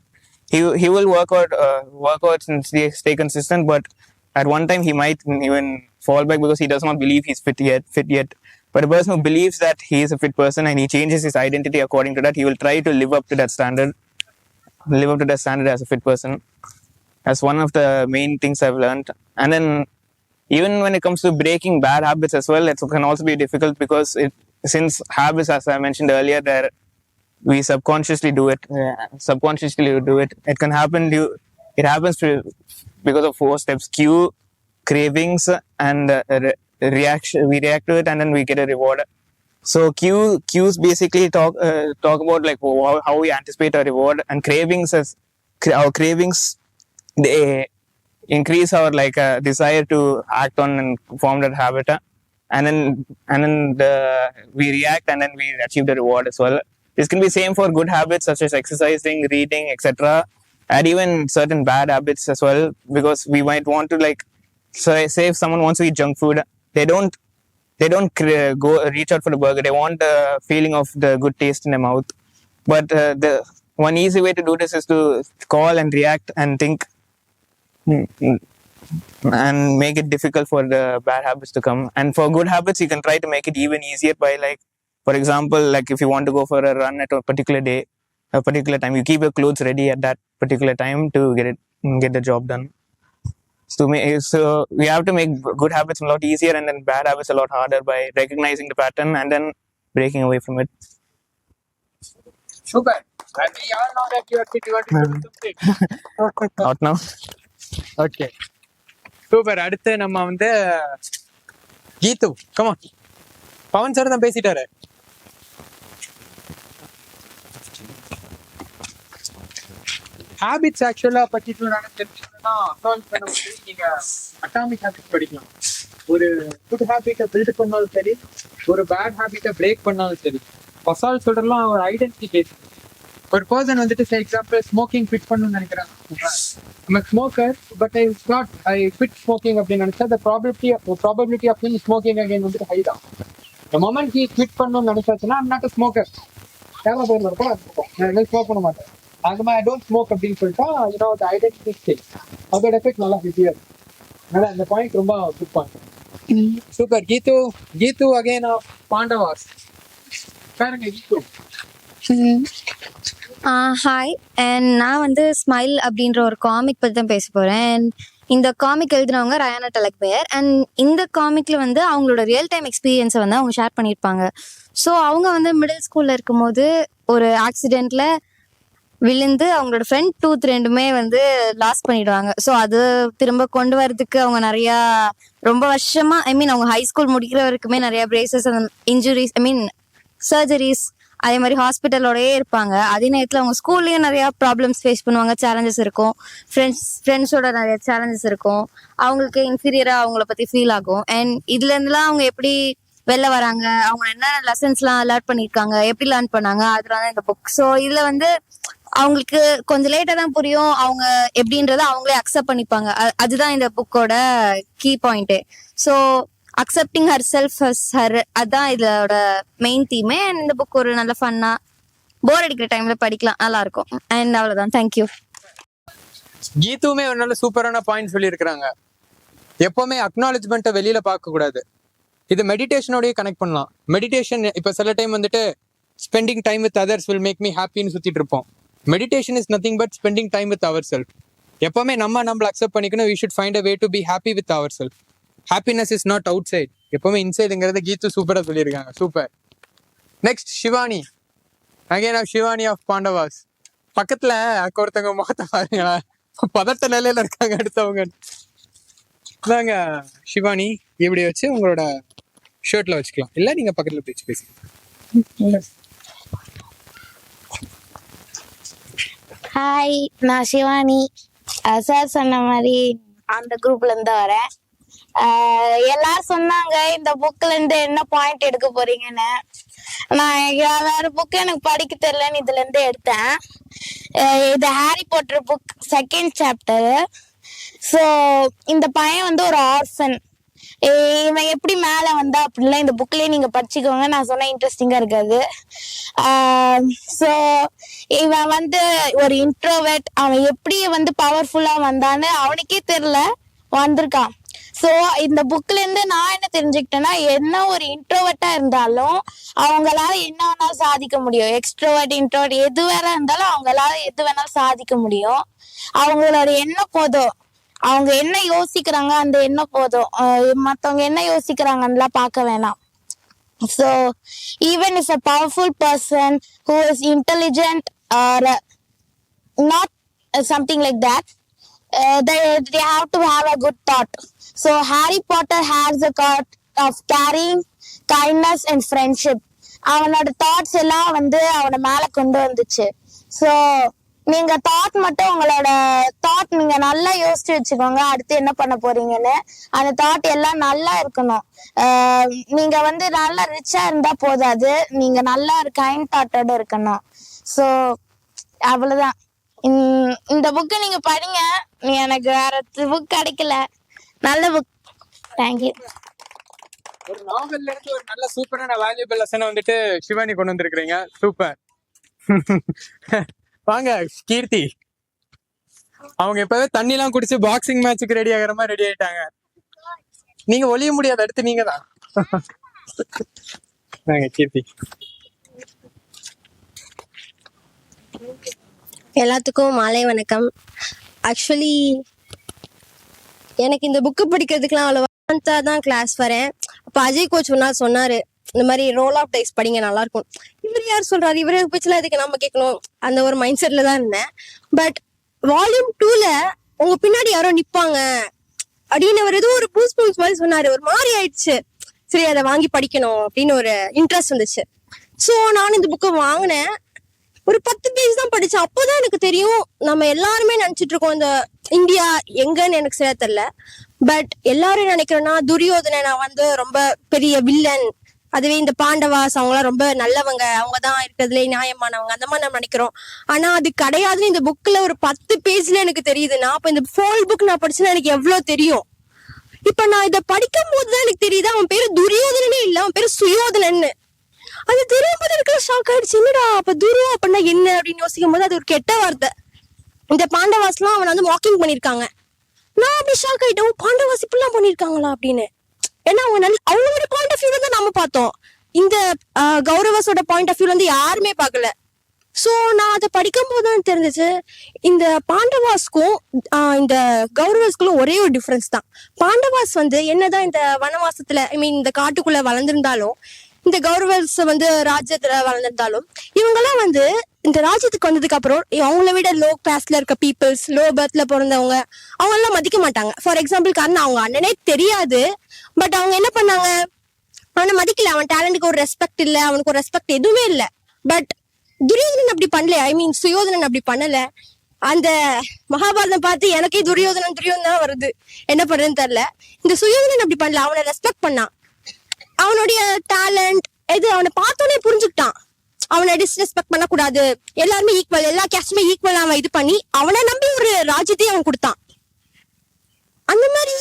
he will work out and stay consistent, but at one time he might even fall back because he does not believe he's fit yet. But a person who believes that he is a fit person and he changes his identity according to that, he will try to live up to that standard as a fit person. That's one of the main things I've learned. And then even when it comes to breaking bad habits as well, it can also be difficult, because since habits, as I mentioned earlier, we subconsciously do it. It can happen it happens because of 4 steps: cue, cravings, and reaction. We react to it and then we get a reward. So cues basically talk about like how we anticipate a reward, and cravings as our cravings, they increase our like desire to act on and form that habit, and then we react and then we achieve the reward as well. This can be same for good habits such as exercising, reading, etc., and even certain bad habits as well, because we might want to like, say if someone wants to eat junk food, they don't go reach out for the burger. They want the feeling of the good taste in their mouth. But the one easy way to do this is to call and react and think, and make it difficult for the bad habits to come. And for good habits, you can try to make it even easier by, like, for example, like if you want to go for a run at a particular day, a particular time, you keep your clothes ready at that particular time to get the job done. So we have to make good habits a lot easier and then bad habits a lot harder by recognizing the pattern and then breaking away from it. Super. And we all know that you are fit. You want to do something. Not now. Okay super. அடுத்து நம்ம வந்து கீது, comma. Pawan sir தான் பேசிட்டாரு. Habits ஆக்சுவலா பர்டிகுலரான தெரிஞ்சுக்கணும்னா assault பண்ணும்போது நீங்க atomic habits படிக்கலாம். ஒரு குட் ஹேபிட்டை பில்ட் பண்ணாலும் சரி, ஒரு பேட் ஹேபிட்டை பிரேக் பண்ணாலும் சரி, அசால்ட் சொல்றதுலாம் ஒரு ஐடென்டிட்டி பேஸ். ஒரு பர்சன் வந்துட்டு ஃபார் எக்ஸாம்பிள் ஸ்மோக்கிங் குவிட் பண்ணணும்னு நினைக்கிறாங்க. Smoker but I quit smoking அப்படின்னு நினைச்சா the probability of him smoking again வந்துட்டு ஹை தான். The moment he குவிட் பண்ணணும்னு நினைச்சாச்சுன்னா I'm not a smoker. தேவை பேர் இருக்கும், நான் ஸ்மோக் பண்ண மாட்டேன். அதுமாதிரி ஐ டோன்ட் ஸ்மோக் அப்படின்னு சொல்லிட்டா the identity ஸ்டேட் அதோட எஃபெக்ட் நல்லா ஹெவியாக இருக்கும். அதனால அந்த பாயிண்ட் ரொம்ப good point. Super. Geethu again of Pandavas. பாருங்க கீது. ஹாய், அண்ட் நான் வந்து ஸ்மைல் அப்படின்ற ஒரு காமிக் பற்றி தான் பேச போகிறேன். இந்த காமிக் எழுதினவங்க ரயானா டலக்மேயர். அண்ட் இந்த காமிக்ல வந்து அவங்களோட ரியல் டைம் எக்ஸ்பீரியன்ஸை வந்து அவங்க ஷேர் பண்ணியிருப்பாங்க. ஸோ அவங்க வந்து மிடில் ஸ்கூலில் இருக்கும்போது ஒரு ஆக்சிடெண்ட்டில் விழுந்து அவங்களோட ஃப்ரண்ட் டூத் ரெண்டுமே வந்து லாஸ் பண்ணிடுவாங்க. ஸோ அது திரும்ப கொண்டு வரதுக்கு அவங்க நிறையா ரொம்ப வருஷமா அவங்க ஹை ஸ்கூல் முடிக்கிற வரைக்குமே நிறையா பிரேசஸ் அந்த இன்ஜுரிஸ் சர்ஜரிஸ் அதே மாதிரி ஹாஸ்பிட்டலோடயே இருப்பாங்க. அதே நேரத்தில் அவங்க ஸ்கூல்லேயும் நிறையா ப்ராப்ளம்ஸ் ஃபேஸ் பண்ணுவாங்க, சேலஞ்சஸ் இருக்கும், ஃப்ரெண்ட்ஸோட நிறைய சேலஞ்சஸ் இருக்கும், அவங்களுக்கு இன்ஃபீரியராக அவங்கள பற்றி ஃபீல் ஆகும். அண்ட் இதுலேருந்துலாம் அவங்க எப்படி வெளில வராங்க, அவங்க என்ன லெசன்ஸ்லாம் லேர்ன் பண்ணியிருக்காங்க, எப்படி லேர்ன் பண்ணாங்க, அதெல்லாம் தான் இந்த புக். ஸோ இதில் வந்து அவங்களுக்கு கொஞ்சம் லேட்டாக தான் புரியும் அவங்க எப்படின்றத அவங்களே அக்செப்ட் பண்ணிப்பாங்க. அதுதான் இந்த புக்கோட key point. So accepting herself her, அதுதான் இதோட மெயின் தீமே. அண்ட் இந்த புக் ஒரு நல்ல ஃபன்னா போர் அடிக்கிற டைம்ல படிக்கலாம், நல்லா இருக்கும். அண்ட் அவ்வளோதான், தேங்க்யூ. கீதுமே ஒரு நல்ல சூப்பரான பாயிண்ட் சொல்லியிருக்கிறாங்க. எப்பவுமே அக்னாலஜ்மெண்ட்டை வெளியில பார்க்க கூடாது. இது மெடிடேஷனோடய கனெக்ட் பண்ணலாம். மெடிடேஷன் இப்போ சில டைம் வந்துட்டு spending time with others will make me ஹாப்பின்னு சுத்திட்டு இருப்போம். Meditation is nothing but spending time with our self. எப்பவுமே நம்மளை அக்செப்ட் பண்ணிக்கணும். We should find a way to be happy with our self. Happiness is not outside, எப்பவுமே இன்சைடுங்கிறத கீது சூப்பராக சொல்லியிருக்காங்க. Super. Next Shivani, again of Shivani of Pandavas. பக்கத்துல ஒருத்தவங்க முகத்தை பாருங்களா, பதட்ட நிலையில இருக்காங்க அடுத்தவங்க. தாங்க ஷிவானி இப்படி வச்சு உங்களோட ஷர்ட்ல வச்சுக்கலாம், இல்ல நீங்க பக்கத்துல பிடிச்சு பேசுங்க. ஹாய், நான் சிவானி. சார் சொன்ன மாதிரி அந்த குரூப்ல இருந்து வரேன். எல்லாரும் சொன்னாங்க இந்த புக்ல இருந்து என்ன பாயிண்ட் எடுக்க போறீங்கன்னு. நான் வேற புக் எனக்கு படிக்க தெரியலன்னு இதுல இருந்து எடுத்தேன். இது Harry Potter book, 2nd chapter. So இந்த பையன் வந்து ஒரு ஆர்ஃபன். இவன் எப்படி மேல வந்தா அப்படின்லாம் இந்த புக்லயே நீங்க படிச்சுக்கோங்க, நான் சொன்ன இன்ட்ரெஸ்டிங்கா இருக்காது. ஸோ இவன் வந்து ஒரு இன்ட்ரோவர்ட். அவன் எப்படி வந்து பவர்ஃபுல்லா வந்தான்னு அவனுக்கே தெரியல, வந்திருக்கான். ஸோ இந்த புக்ல இருந்து நான் என்ன தெரிஞ்சுக்கிட்டேன்னா, என்ன ஒரு இன்ட்ரோவர்ட்டா இருந்தாலும் அவங்களால என்ன வேணாலும் சாதிக்க முடியும். எக்ஸ்ட்ரோவர்ட், இன்ட்ரோவர்ட் எது வேற இருந்தாலும் அவங்களால எது வேணாலும் சாதிக்க முடியும். அவங்களோட எண்ணம் போதும், அவங்க என்ன யோசிக்கிறாங்க அந்த எண்ணம் போதும். மற்றவங்க என்ன யோசிக்கிறாங்கலாம் பார்க்க வேணாம். So even if a powerful person who is intelligent or not something like that, they have to have a good thought. So Harry Potter has a thought of caring, kindness and friendship. அவனோட thoughts எல்லாம் வந்து அவனை மேல கொண்டு வந்துச்சு. So நீங்க thought மட்டும் உங்களோட தாட் நீங்க நல்லா யோசிச்சு வச்சுக்கோங்க அடுத்து என்ன பண்ண போறீங்கன்னு. அந்த தாட் எல்லாம் நல்லா இருக்கணும். நீங்க வந்து நல்லா ரிச்சா இருந்தா போதாது, நீங்க நல்லா ஒரு கைண்ட் தாட்டோட இருக்கணும். ஸோ அவ்வளவுதான். இந்த புக்கை நீங்க படிங்க. எனக்கு வேற புக் கிடைக்கல. நல்ல புக். தேங்க்யூ. ஒரு நாவல்ல இருந்து ஒரு நல்ல சூப்பரான வேல்யூபிள் லெசனை வந்துட்டு சிவானி கொண்டு வந்திருக்கிறீங்க. சூப்பர். வாங்க கீர்த்தி. அவங்க இப்பவே தண்ணி எல்லாம் குடிச்சு பாக்ஸிங் மேட்சுக்கு ரெடி ஆகிற மாதிரி ரெடி ஆயிட்டாங்க. நீங்க ஒளிய முடியாது, அடுத்து நீங்க தான். வாங்க கீர்த்தி. எல்லாத்துக்கும் மாலை வணக்கம். ஆக்சுவலி எனக்கு இந்த புக்கு படிக்கிறதுக்குலாம் அவ்வளோ தான் கிளாஸ் வரேன். அப்போ அஜய் கோச் சொன்னாரு இந்த மாதிரி ரோல் ஆஃப் டைஸ் படிங்க நல்லா இருக்கும். இவர் யார் சொல்றாரு, இவரே பேச்செல்லாம் இதுக்கு நம்ம கேட்கணும், அந்த ஒரு மைண்ட் செட்ல தான் இருந்தேன். பட் வால்யூம் 2ல உங்க பின்னாடி யாரோ நிப்பாங்க அப்படின்னு அவர் ஏதோ ஒரு பூஸ் மாதிரி சொன்னாரு. ஒரு மாதிரி ஆயிடுச்சு. சரி அதை வாங்கி படிக்கணும் அப்படின்னு ஒரு இன்ட்ரெஸ்ட் வந்துச்சு. ஸோ நான் இந்த புக்கை வாங்கினேன். ஒரு 10 பேஜ் தான் படிச்சேன். அப்போதான் எனக்கு தெரியும் நம்ம எல்லாருமே நினைச்சிட்டு இருக்கோம் இந்த இந்தியா எங்கன்னு எனக்கு சரியா தெரியல. பட் எல்லாரும் நினைக்கிறோன்னா துரியோதனன் வந்து ரொம்ப பெரிய வில்லன், அதுவே இந்த பாண்டவாஸ் அவங்களாம் ரொம்ப நல்லவங்க, அவங்கதான் இருக்கிறதுலே நியாயமானவங்க, அந்த மாதிரி நம்ம நினைக்கிறோம். ஆனா அது கிடையாதுன்னு இந்த புக்ல ஒரு 10 பேஜ்ல எனக்கு தெரியுதுன்னா அப்ப இந்த ஃபோல் புக் நான் படிச்சுன்னா எனக்கு எவ்வளவு தெரியும். இப்ப நான் இதை படிக்கும் போதுதான் எனக்கு தெரியுது அவன் பேரு துரியோதனனே இல்ல, அவன் பேரு சுயோதனன்னு. அது தெரியும் போது எனக்கு ஷாக் ஆயிடுச்சு. என்னடா அப்ப துரு அப்படின்னா என்ன அப்படின்னு யோசிக்கும் போது அது ஒரு கெட்ட வார்த்தை. இந்த பாண்டவாஸ்லாம் அவனை வந்து மாக்கிங் பண்ணிருக்காங்க. நான் அப்படி ஷாக் ஆயிட்டேன், பாண்டவாஸ் இப்படிலாம் பண்ணிருக்காங்களா அப்படின்னு. ஏன்னா அவங்க அவங்களோட பாயிண்ட் ஆஃப் வியூல தான் நம்ம பார்த்தோம். இந்த கௌரவஸோட பாயிண்ட் ஆஃப் வியூல வந்து யாருமே பார்க்கல. ஸோ நான் அதை படிக்கும் போதுதான் தெரிஞ்சிச்சு இந்த பாண்டவாஸ்க்கும் இந்த கௌரவஸ்குள்ள ஒரே ஒரு டிஃபரன்ஸ் தான். பாண்டவாஸ் வந்து என்னதான் இந்த வனவாசத்துல இந்த காட்டுக்குள்ள வளர்ந்திருந்தாலும், இந்த கௌரவஸ் வந்து ராஜ்யத்துல வளர்ந்திருந்தாலும், இவங்கெல்லாம் வந்து இந்த ராஜ்யத்துக்கு வந்ததுக்கு அப்புறம் அவங்கள விட லோ கிளாஸ்ல இருக்க பீப்புள்ஸ், லோ பர்த்ல பிறந்தவங்க அவங்க எல்லாம் மதிக்க மாட்டாங்க. ஃபார் எக்ஸாம்பிள் கர்ணன் அவங்க அண்ணனே தெரியாது, பட் அவங்க என்ன பண்ணாங்க, அவனை மதிக்கல. அவன் டேலண்ட்டுக்கு ஒரு ரெஸ்பெக்ட் இல்ல, அவனுக்கு ஒரு ரெஸ்பெக்ட் எதுவுமே இல்லை. பட் துரியோதனன் அப்படி பண்ணல. சுயோதனன் அப்படி பண்ணல. அந்த மகாபாரதம் பார்த்து எனக்கே துரியோதனன் வருது, என்ன பண்றதுன்னு தெரியல. இந்த சுயோதனன் அப்படி பண்ணல, அவனை ரெஸ்பெக்ட் பண்ணான். அவனுடைய டேலண்ட் எது அவனை பார்த்தோன்னே புரிஞ்சுக்கிட்டான். அவனை டிஸ்ரெஸ்பெக்ட் பண்ணக்கூடாது, எல்லாருமே ஈக்குவல், எல்லா கேஸ்டுமே ஈக்குவல் அவன் இது பண்ணி அவனை நம்பி ஒரு ராஜ்யத்தையும் அவன் கொடுத்தான். அந்த மாதிரி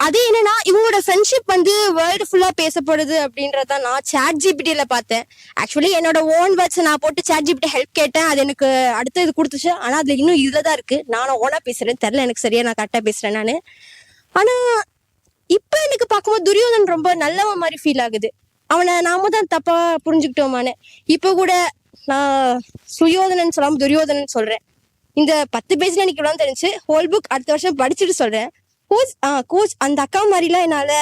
அது என்னன்னா இவங்களோட ஃப்ரெண்ட்ஷிப் வந்து வேர்ல்டு ஃபுல்லா பேசப்படுது அப்படின்றத நான் சாட் ஜிபிடியில பார்த்தேன். ஆக்சுவலி என்னோட ஓன் வேர்ட்ஸ் நான் போட்டு சாட் ஜிபிடி ஹெல்ப் கேட்டேன், அது எனக்கு அடுத்த இது கொடுத்துச்சு. ஆனா அதுல இன்னும் இதுலதான் இருக்கு. நானும் ஓனா பேசுறேன், தெரியல எனக்கு சரியா நான் கரெக்டா பேசுறேன் நானு. ஆனா இப்ப எனக்கு பார்க்கும்போது துரியோதன் ரொம்ப நல்லவன் மாதிரி ஃபீல் ஆகுது. அவனை நாம தான் தப்பா புரிஞ்சுக்கிட்டோமானு. இப்ப கூட நான் சுயோதனன் சொல்லாம துரியோதனன் சொல்றேன். இந்த 10 பேஜ்ல எனக்கு இவ்வளவு தெரிஞ்சு. ஹோல் புக் அடுத்த வருஷம் படிச்சுட்டு சொல்றேன். கோச் அந்த அக்கா மாதிரிலாம் என்னால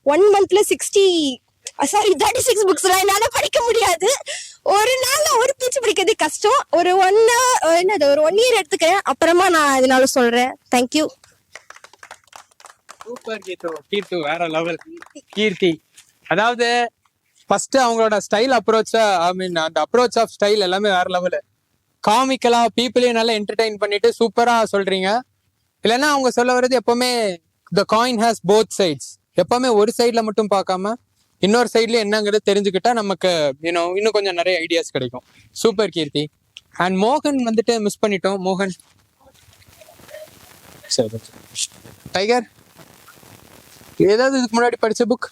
1 monthல 36 புக்ஸ் எல்லாம் என்னால படிக்க முடியாது. ஒரு நாள்ல ஒரு பேஜ் படிக்கிறது கஷ்டம். ஒரு 1 year எடுத்துக்கிறேன், அப்புறமா நான் இதனால சொல்றேன். தேங்க்யூ. சூப்பர் கீர்த்தி, வேற லெவல் கீர்த்தி. அதாவது ஃபர்ஸ்ட் அவங்களோட ஸ்டைல் அப்ரோச், அந்த அப்ரோச் ஆஃப் ஸ்டைல் எல்லாமே வேற லெவலு. காமிக்கலா பீப்புளையும் நல்லா என்டர்டைன் பண்ணிட்டு சூப்பரா சொல்றீங்க. இல்லைன்னா அவங்க சொல்ல வர்றது எப்பவுமே the coin has both sides. எப்பவுமே ஒரு சைட்ல மட்டும் பார்க்காம இன்னொரு சைட்ல என்னங்கிறது தெரிஞ்சுக்கிட்டா நமக்கு இன்னும் கொஞ்சம் நிறைய ஐடியாஸ் கிடைக்கும். Super Keerthi. அண்ட் மோகன் வந்துட்டு மிஸ் பண்ணிட்டோம். மோகன் டைகர் ஏதாவது இதுக்கு முன்னாடி படிச்ச புக்?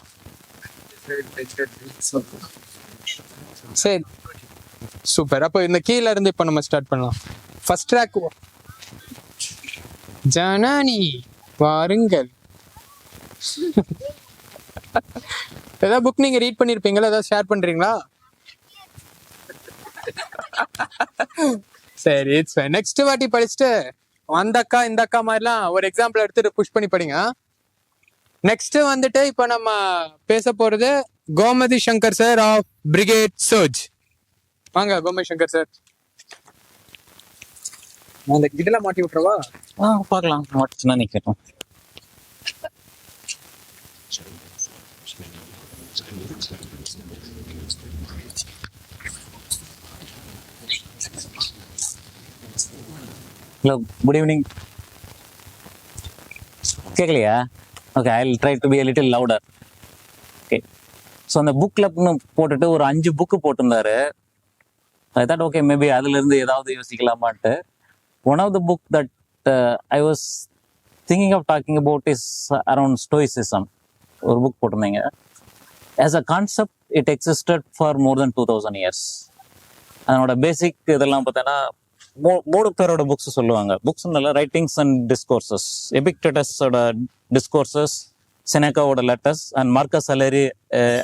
சரி சூப்பர். அப்போ இந்த கீழ இருந்து இப்போ நம்ம ஸ்டார்ட் பண்ணலாம். ஃபர்ஸ்ட் ட்ராக் ஜனனி வாருங்கள். ஏதாவது புக் நீங்க ரீட் பண்ணிருப்பீங்களா, ஏதாவது ஷேர் பண்றீங்களா? சரி இட்ஸ் ஃபைன். நெக்ஸ்ட் வாட்டி படிச்சுட்டு அந்த அக்கா இந்த அக்கா மாதிரிலாம் ஒரு எக்ஸாம்பிள் எடுத்துட்டு புஷ் பண்ணி படிங்க. நெக்ஸ்ட் வந்துட்டு இப்போ நம்ம பேச போறது Gomathi Shankar sir of Brigade Surge. வாங்க கோமதி சங்கர் சார். நான் அந்த கிட்டல மாட்டி விட்டுறவா? பார்க்கலாம், மாட்டுச்சுன்னா நிற்கட்டும். Hello, good evening. கேட்கலையா? Okay, I will try to be a little louder. Okay, so அந்த புக் கிளப்னு போட்டுட்டு ஒரு 5 புக்கு போட்டிருந்தாரு. ஐ தாட் ஓகே மேபி அதுலேருந்து ஏதாவது யோசிக்கலாமான்ட்டு. One of the book that I was thinking of talking about is around stoicism. ஒரு book போட்டிருந்தீங்க. As a concept it existed for more than 2000 years. அதனோட பேசிக் இதெல்லாம் பார்த்தோன்னா 3 பேரோட புக்ஸ் சொல்லுவாங்க. புக்ஸ் நல்ல ரைட்டிங்ஸ் அண்ட் டிஸ்கோர்சஸ். எபிக்டடஸோட டிஸ்கோர்சஸ், செனக்காவோட லெட்டர்ஸ் அண்ட் மார்க்கஸ்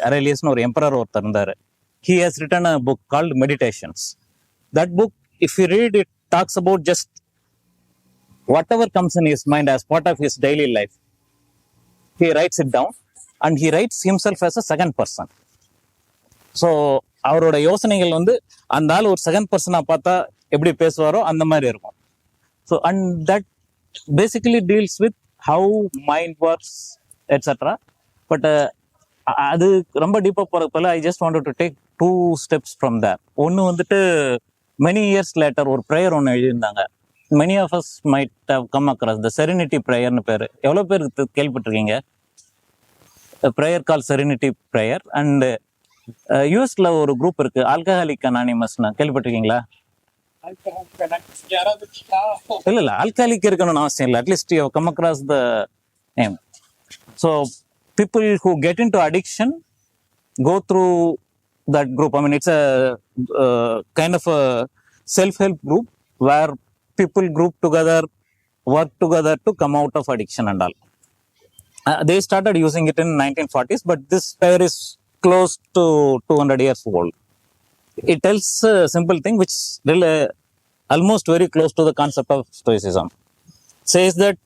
அரேலியஸ்னு ஒரு எம்பரர் ஒருத்தர் இருந்தார். He has written a book called Meditations. That book, if you read it, talks about just whatever comes in his mind as part of his daily life. He writes it down and he writes himself as a second person. So அவரோட யோசனைகள் வந்து அந்த ஆள் ஒரு second பர்சனாக பார்த்தா எப்படி பேசுவாரோ அந்த மாதிரி இருக்கும். So and that basically deals with how mind works etcetera. But அது ரொம்ப டீப்பாக போகிறதுக்குள்ள I just wanted to take 2 steps from there. ஒன்று வந்துட்டு மெனி இயர்ஸ் லேட்டர் ஒரு ப்ரேயர் ஒன்று எழுதியிருந்தாங்க. Many of us might have come across the serenity ப்ரேயர்னு பேர். எவ்வளோ பேர் கேள்விப்பட்டிருக்கீங்க? Prayer call serenity prayer. And யூஎஸ்ல ஒரு குரூப் இருக்கு, ஆல்கஹாலிக் அனானிமஸ்னு. கேள்விப்பட்டிருக்கீங்களா? இல்ல ஆல்கஹாலிக் இருக்கணும்னு அவசியம் இல்லை. At least you come across the name. So people who get in to addiction go through that group. I mean, it's a kind of a self-help group where people group together, work together to come out of addiction and all. They started using it in 1940s, but this pair is close to 200 years old. It tells a simple thing which really almost very close to the concept of Stoicism. Says that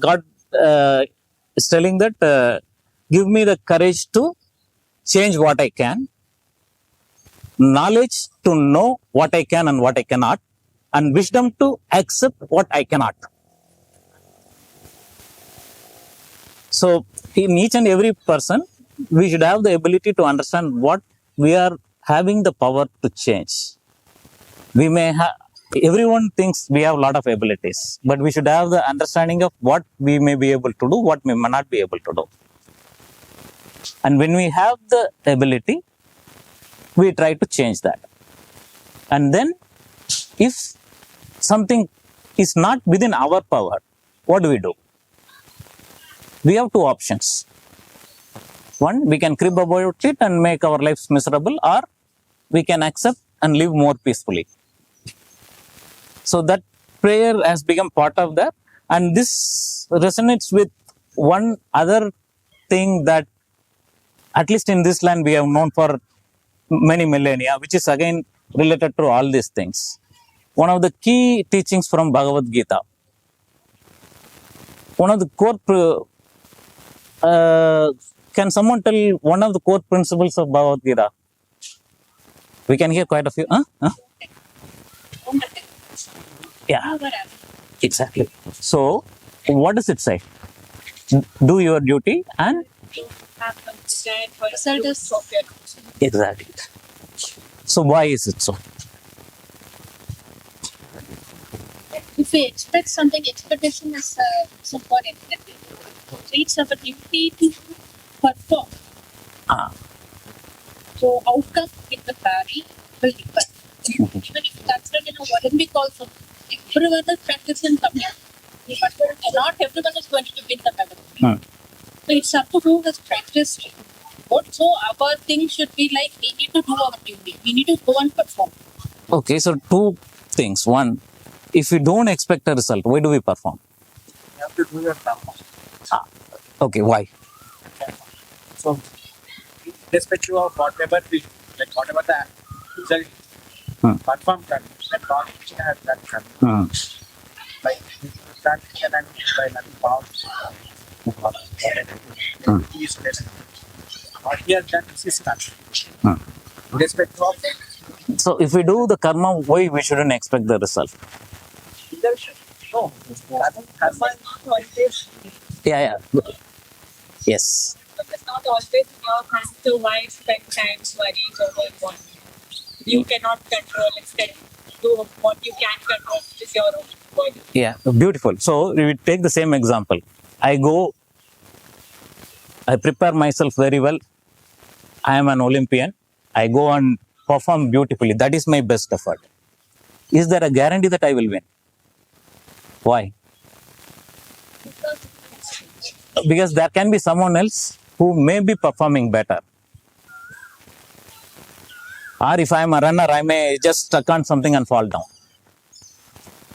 God is telling that give me the courage to change what I can, knowledge to know what I can and what I cannot, and wisdom to accept what I cannot. So in each and every person, we should have the ability to understand what we are having the power to change. We may have, everyone thinks we have a lot of abilities, but we should have the understanding of what we may be able to do, what we may not be able to do. And when we have the ability, we try to change that. And then if something is not within our power, what do? We have 2 options. One, we can crib about it and make our lives miserable, or we can accept and live more peacefully. So that prayer has become part of that. And this resonates with one other thing that at least in this land we have known for many millennia, which is again related to all these things. One of the key teachings from Bhagavad Gita, one of the core can someone tell one of the core principles of Bhagavad Gita? We can hear quite a few. Yeah, exactly. So what does it say? Do your duty and exactly. So why is it so? If we expect something, expectation is important. It's our duty to perform. So outcome in the vary will differ. Even if you consider, what can be called for everyone is practicing something, but not everyone is going to win the medal. So it's up to who has practiced what. So our thing should be like, we need to do our duty. We need to go and perform. Okay, so 2 things. One, if we don't expect a result, why do we perform? You have to do your karma. Okay, why? So, irrespective of whatever the, like whatever the result, perform karma. That God has that karma. Like, you start by learning power. He is less. What he has done is his touch. Irrespective of So if we do the karma, why we shouldn't expect the result? no. Karma is not always. Yeah. Yes. But it's not always in your hands to why spend time worrying over what you cannot control. Instead, do what you can control, which is your own body. Yeah, beautiful. So we take the same example. I prepare myself very well. I am an Olympian. I go and perform beautifully. That is my best effort. Is there a guarantee that I will win? Why? Because there can be someone else who may be performing better. Or if I am a runner, I may just stuck on something and fall down.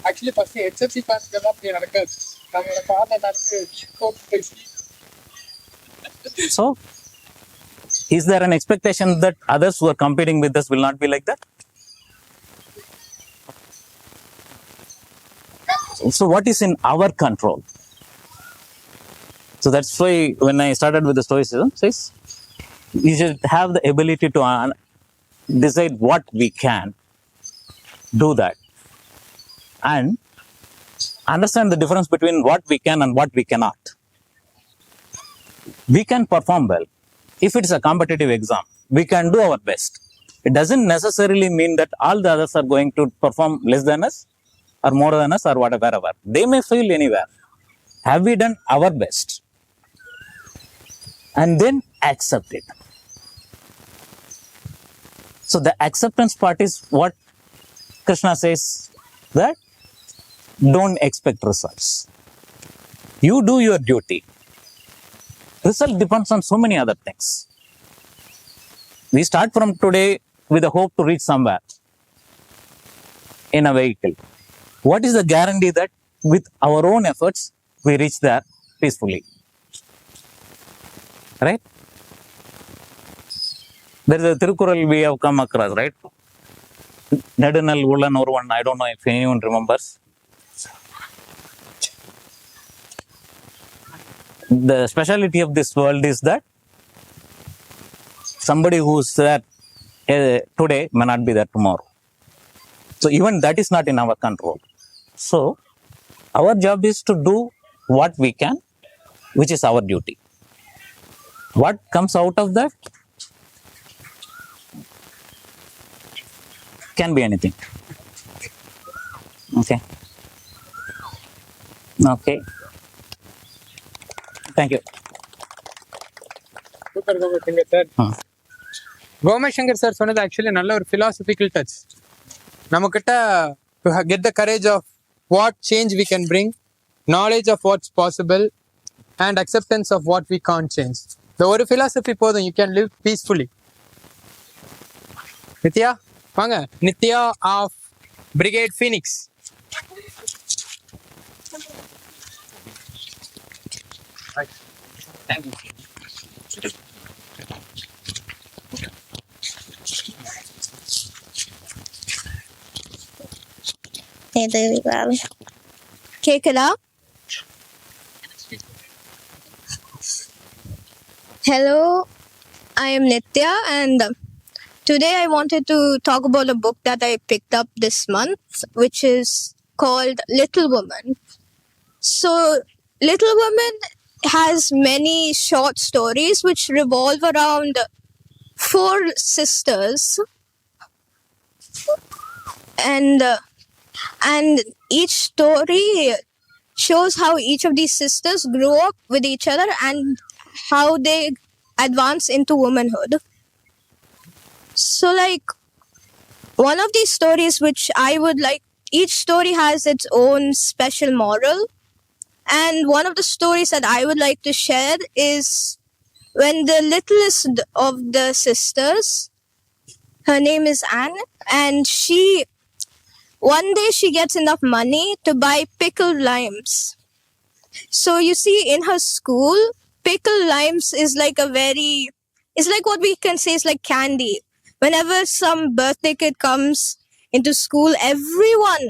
Actually first HFC பார்க்கலாம் அப்படி நடக்காது. நம்மளோட காலை நடந்து So, is there an expectation that others who are competing with us will not be like that? So what is in our control? So that's why when I started with the Stoicism, says you should have the ability to decide what we can do that and understand the difference between what we can and what we cannot. We can perform well. If it's a competitive exam, we can do our best. It doesn't necessarily mean that all the others are going to perform less than us or more than us or whatever. They may fail anywhere. Have we done our best? And then accept it. So the acceptance part is what Krishna says, that don't expect results. You do your duty. Result depends on so many other things. We start from today with a hope to reach somewhere in a vehicle. What is the guarantee that with our own efforts we reach there peacefully? Right? There is a Tirukural we have come across, right? Nedunal Ullan or one, I don't know if anyone remembers. The speciality of this world is that somebody who's there today may not be there tomorrow. So even that is not in our control. So our job is to do what we can, which is our duty. What comes out of that can be anything. Okay. Thank you. Super Gomeshankar sir. Gomeshankar sir சொன்னது actually நல்ல ஒரு philosophical touch. நம்மக்கிட்ட to get the courage of what change we can bring, knowledge of what's possible, and acceptance of what we can't change. The ஒரு philosophy போதும், you can live peacefully. Nithya வாங்க. Nithya of Brigade Phoenix. Thank you. கேக்குதா? Hello, I am Nitya and today I wanted to talk about a book that I picked up this month, which is called Little Woman. So, Little Woman has many short stories which revolve around 4 sisters, and each story shows how each of these sisters grew up with each other and how they advance into womanhood. So like one of these stories which I would like, each story has its own special moral, and one of the stories that I would like to share is when the littlest of the sisters, her name is Anne, and one day she gets enough money to buy pickled limes. So you see, in her school, pickled limes is like it's like what we can say is like candy. Whenever some birthday kid comes into school, everyone,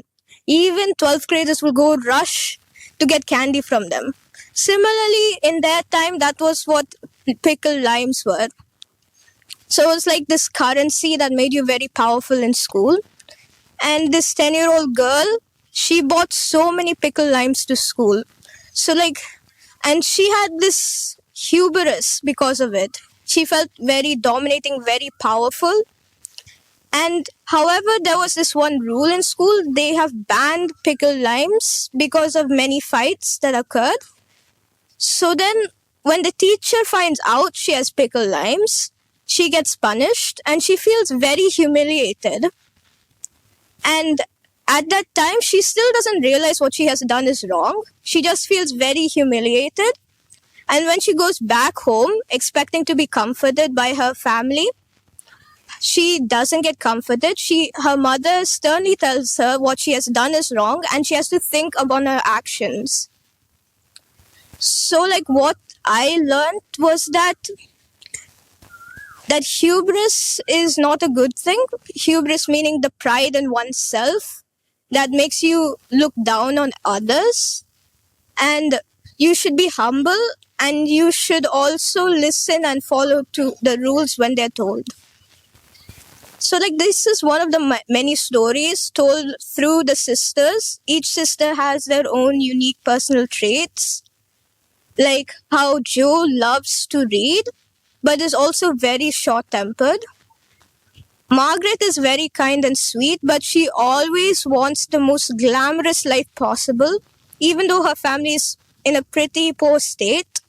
even 12th graders, will go rush to get candy from them. Similarly, in their time, that was what pickled limes were. So it was like this currency that made you very powerful in school. And this 10-year-old girl, she bought so many pickled limes to school. So and she had this hubris because of it. She felt very dominating, very powerful. And however, there was this one rule in school. They have banned pickled limes because of many fights that occurred. So then when the teacher finds out she has pickled limes, she gets punished and she feels very humiliated. And at that time, she still doesn't realize what she has done is wrong. She just feels very humiliated. And when she goes back home, expecting to be comforted by her family, she doesn't get comforted. Her mother sternly tells her what she has done is wrong and she has to think about her actions. So what I learned was that hubris is not a good thing. Hubris meaning the pride in oneself that makes you look down on others. And you should be humble and you should also listen and follow to the rules when they're told. So this is one of the many stories told through the sisters. Each sister has their own unique personal traits. Like how Jo loves to read, but is also very short-tempered. Margaret is very kind and sweet, but she always wants the most glamorous life possible, even though her family is in a pretty poor state.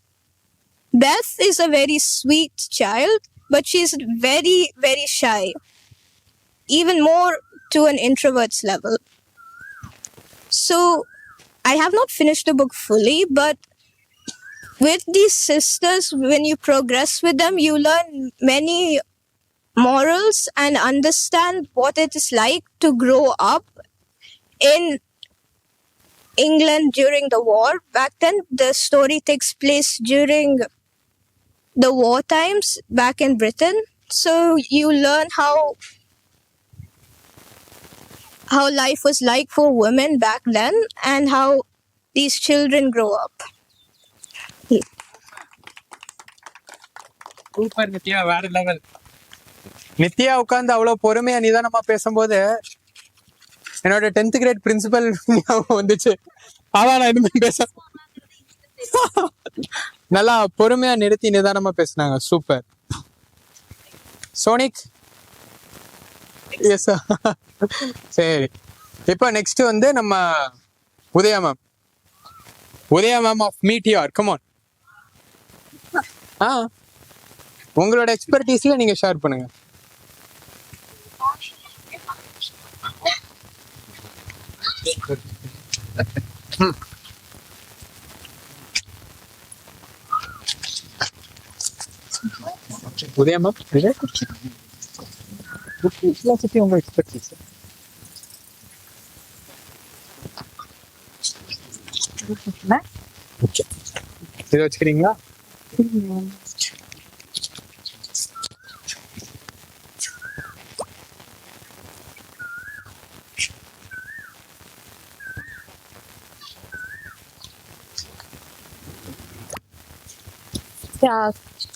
Beth is a very sweet child, but she's very, very shy, even more to an introvert's level. So I have not finished the book fully, but with these sisters, when you progress with them, you learn many morals and understand what it is like to grow up in England during the war. Back then, the story takes place during the war times back in Britain. So you learn how life was like for women back then and how these children grow up. Super Nithya, வேற level. Nithya உட்காந்து அவ்வளவு பொறுமையா நிதானமா பேசும்போது என்னோட 10th great principal ஞாபகம் வந்துச்சு. அதான் நான் எதுவுமே பேச நல்லா பொறுமையா நிறுத்தி நிதானமா பேசினாங்க. சூப்பர். Sonic S. சரி, இப்போ நெக்ஸ்ட் வந்து நம்ம Udaya ma'am of Meteor. Come on. உங்களோட எக்ஸ்பர்டீஸ்ல நீங்க ஷேர் பண்ணுங்க. உதயா மேம், பத்தி உங்க எக்ஸ்பர்டீஸ். இதை வச்சுக்கிறீங்களா? Yeah.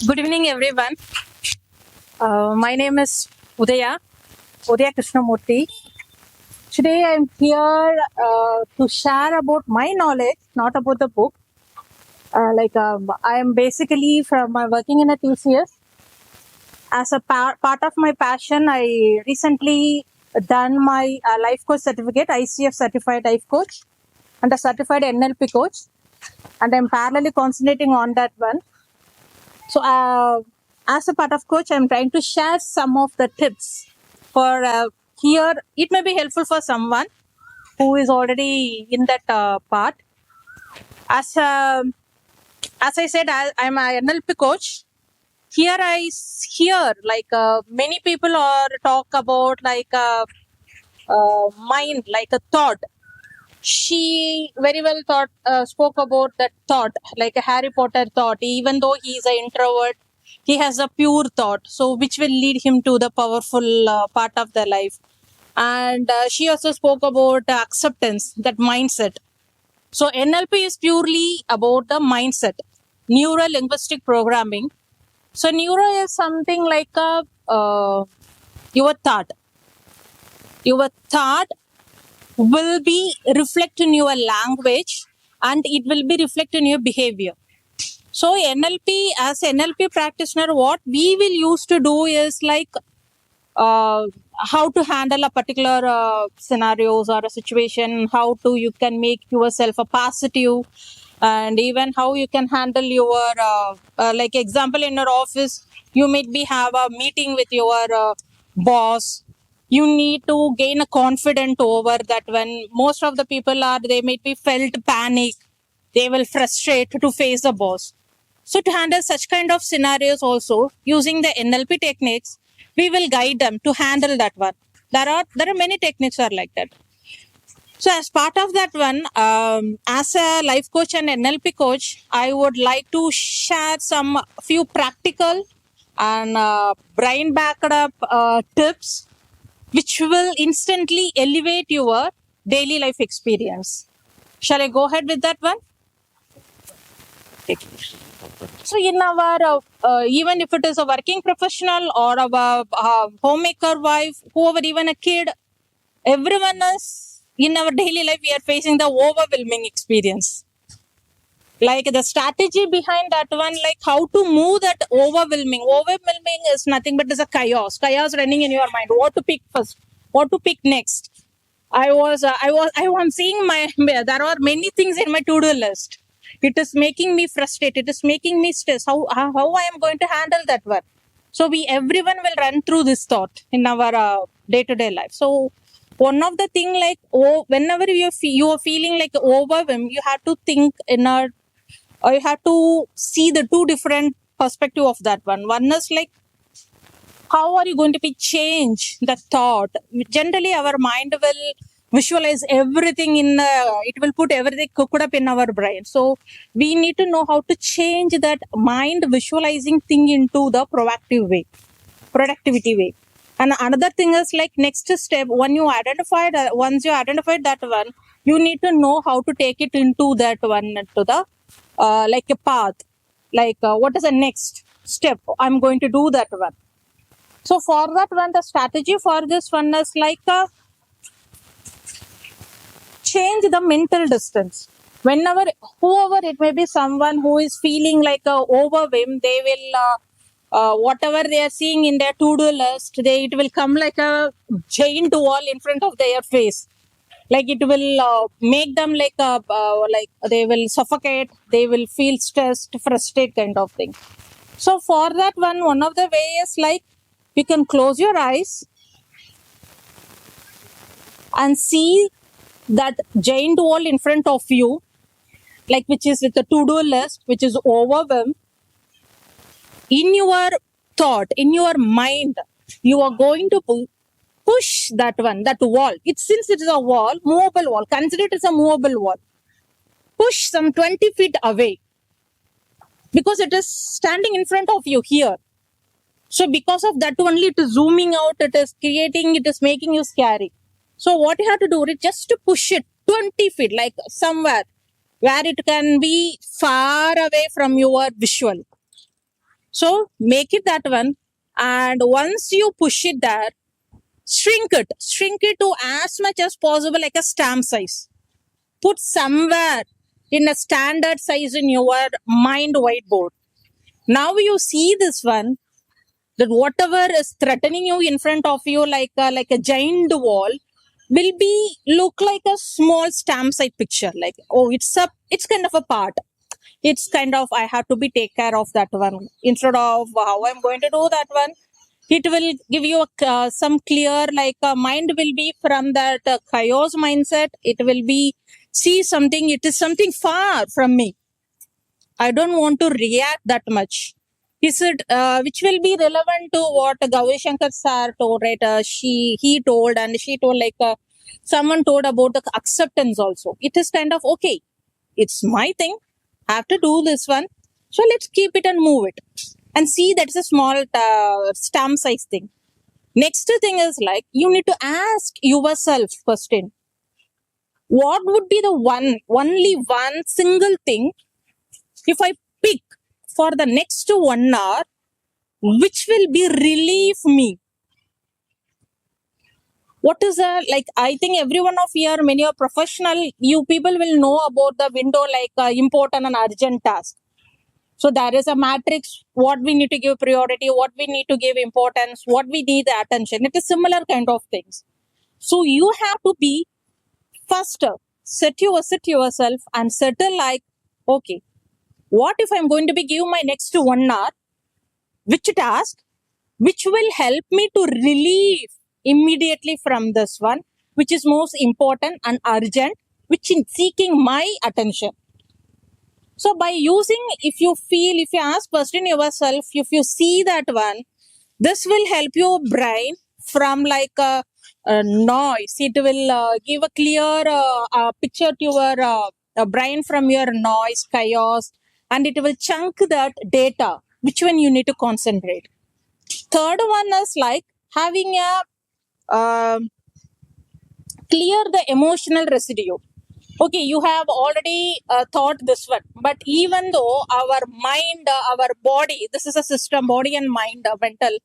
Good evening, everyone. My name is Udaya Krishnamurthy. Today I'm here to share about my knowledge, not about the book. I am basically working in a TCS. As a part of my passion, I recently done my life coach certificate, ICF certified life coach, and a certified NLP coach, and I'm parallelly concentrating on that one. So as a part of coach, I'm trying to share some of the tips for here. It may be helpful for someone who is already in that part. As I said, I'm a NLP coach. Here I hear many people are talk about mind, like a thought. She very well spoke about that thought, like a Harry Potter thought. Even though he is an introvert, he has a pure thought, so which will lead him to the powerful part of the life. And she also spoke about acceptance, that mindset. So NLP is purely about the mindset, neuro linguistic programming. So neuro is something like your thought. Your thought will be reflect in your language and it will be reflect in your behavior. So NLP, as NLP practitioner, what we will use to do is like how to handle a particular scenarios or a situation, how to you can make yourself a positive, and even how you can handle your like example in your office, you might be have a meeting with your boss. You need to gain a confidence over that. When most of the people are, they might be felt panic, they will frustrate to face the boss. So to handle such kind of scenarios also, using the NLP techniques, we will guide them to handle that one. There are many techniques are like that. So as part of that one, as a life coach and NLP coach, I would like to share some few practical and brain backed up tips which will instantly elevate your daily life experience. Shall I go ahead with that one? So in our, even if it is a working professional or a homemaker wife, whoever, even a kid, everyone is in our daily life, we are facing the overwhelming experience. Like the strategy behind that one, like how to move that overwhelming. Overwhelming is nothing but is a chaos running in your mind. What to pick first? What to pick next? I was seeing there are many things in my to-do list. It is making me frustrated. It is making me stressed. How I am going to handle that one? So everyone will run through this thought in our day-to-day life. So one of the thing, like whenever you are feeling like overwhelmed, you have to think or you have to see the two different perspective of that one. One is like, how are you going to be change the thought? Generally, our mind will visualize everything it will put everything cooked up in our brain. So we need to know how to change that mind visualizing thing into the proactive way, productivity way. And another thing is like next step, once you identified that one, you need to know how to take it into that one, to the like a path, like what is the next step I'm going to do that one. So for that one, the strategy for this one is like change the mental distance. Whoever it may be, someone who is feeling like overwhelmed, they will whatever they are seeing in their to-do list, it will come like a giant wall in front of their face. Like it will make them like they will suffocate, they will feel stressed, frustrated kind of thing. So for that one of the ways, like you can close your eyes and see that giant wall in front of you, like which is with the to-do list, which is overwhelmed. In your thought, in your mind, you are going to push that wall. Since it is a wall, movable wall, consider it as a movable wall. Push some 20 feet away because it is standing in front of you here. So because of that only, it is zooming out, it is making you scary. So what you have to do is just to push it 20 feet, like somewhere where it can be far away from your visual. So make it that one. And once you push it there, shrink it to as much as possible, like a stamp size. Put somewhere in a standard size in your mind whiteboard. Now you see this one, that whatever is threatening you in front of you, like a giant wall, will be look like a small stamp size picture. Like, oh, it's kind of a part. It's kind of, I have to be take care of that one. Instead of how I'm going to do that one, it will give you some clear, like mind will be from that chaos mindset. It will be see something. It is something far from me. I don't want to react that much. Is it which will be relevant to what Gauri Shankar sir told, right? He told and she told, like someone told about the acceptance also. It is kind of okay. It's my thing. I have to do this one. So let's keep it and move it. And see, that's a small stamp size thing. Next thing is like you need to ask yourself question. what would be the only one single thing if I pick for the next 1 hour, which will be relieve me? What is like, I think every one of you are, many are professional, you people will know about the window like important and urgent task. So there is a matrix, what we need to give priority, what we need to give importance, what we need the attention. It is similar kind of things. So you have to be faster, sit yourself and settle like, okay, what if I'm going to be give my next 1 hour, which task, which will help me to relieve immediately from this one, which is most important and urgent, which is seeking my attention. So by using, if you ask question yourself, if you see that one, this will help your brain from like a noise. It will give a clear picture to your brain from your noise, chaos, and it will chunk that data, which one you need to concentrate. Third one is like having a clear the emotional residue. Okay, you have already thought this one, but even though our mind, our body, this is a system, body and mind, mental,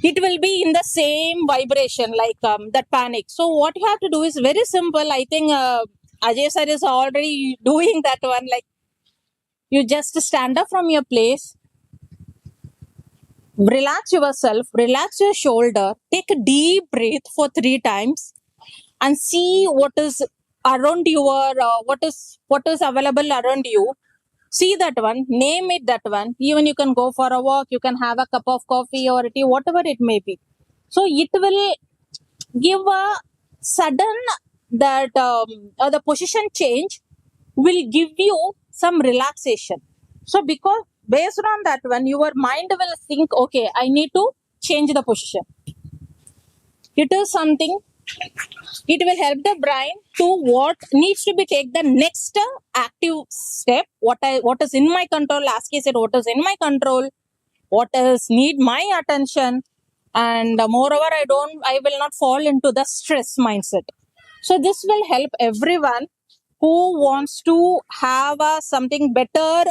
it will be in the same vibration, like that panic. So what you have to do is very simple. I think Ajay sir is already doing that one. Like, you just stand up from your place, relax yourself, relax your shoulder, take a deep breath for 3 times, and see what is around your what is available around you. See that one, name it that one. Even you can go for a walk, you can have a cup of coffee or tea, whatever it may be. So it will give a sudden that the position change will give you some relaxation. So because based on that one, your mind will think, okay, I need to change the position. It is something, it will help the brain to what needs to be take the next active step. What is in my control, as I said, what is in my control, what is need my attention, and moreover I will not fall into the stress mindset. So this will help everyone who wants to have something better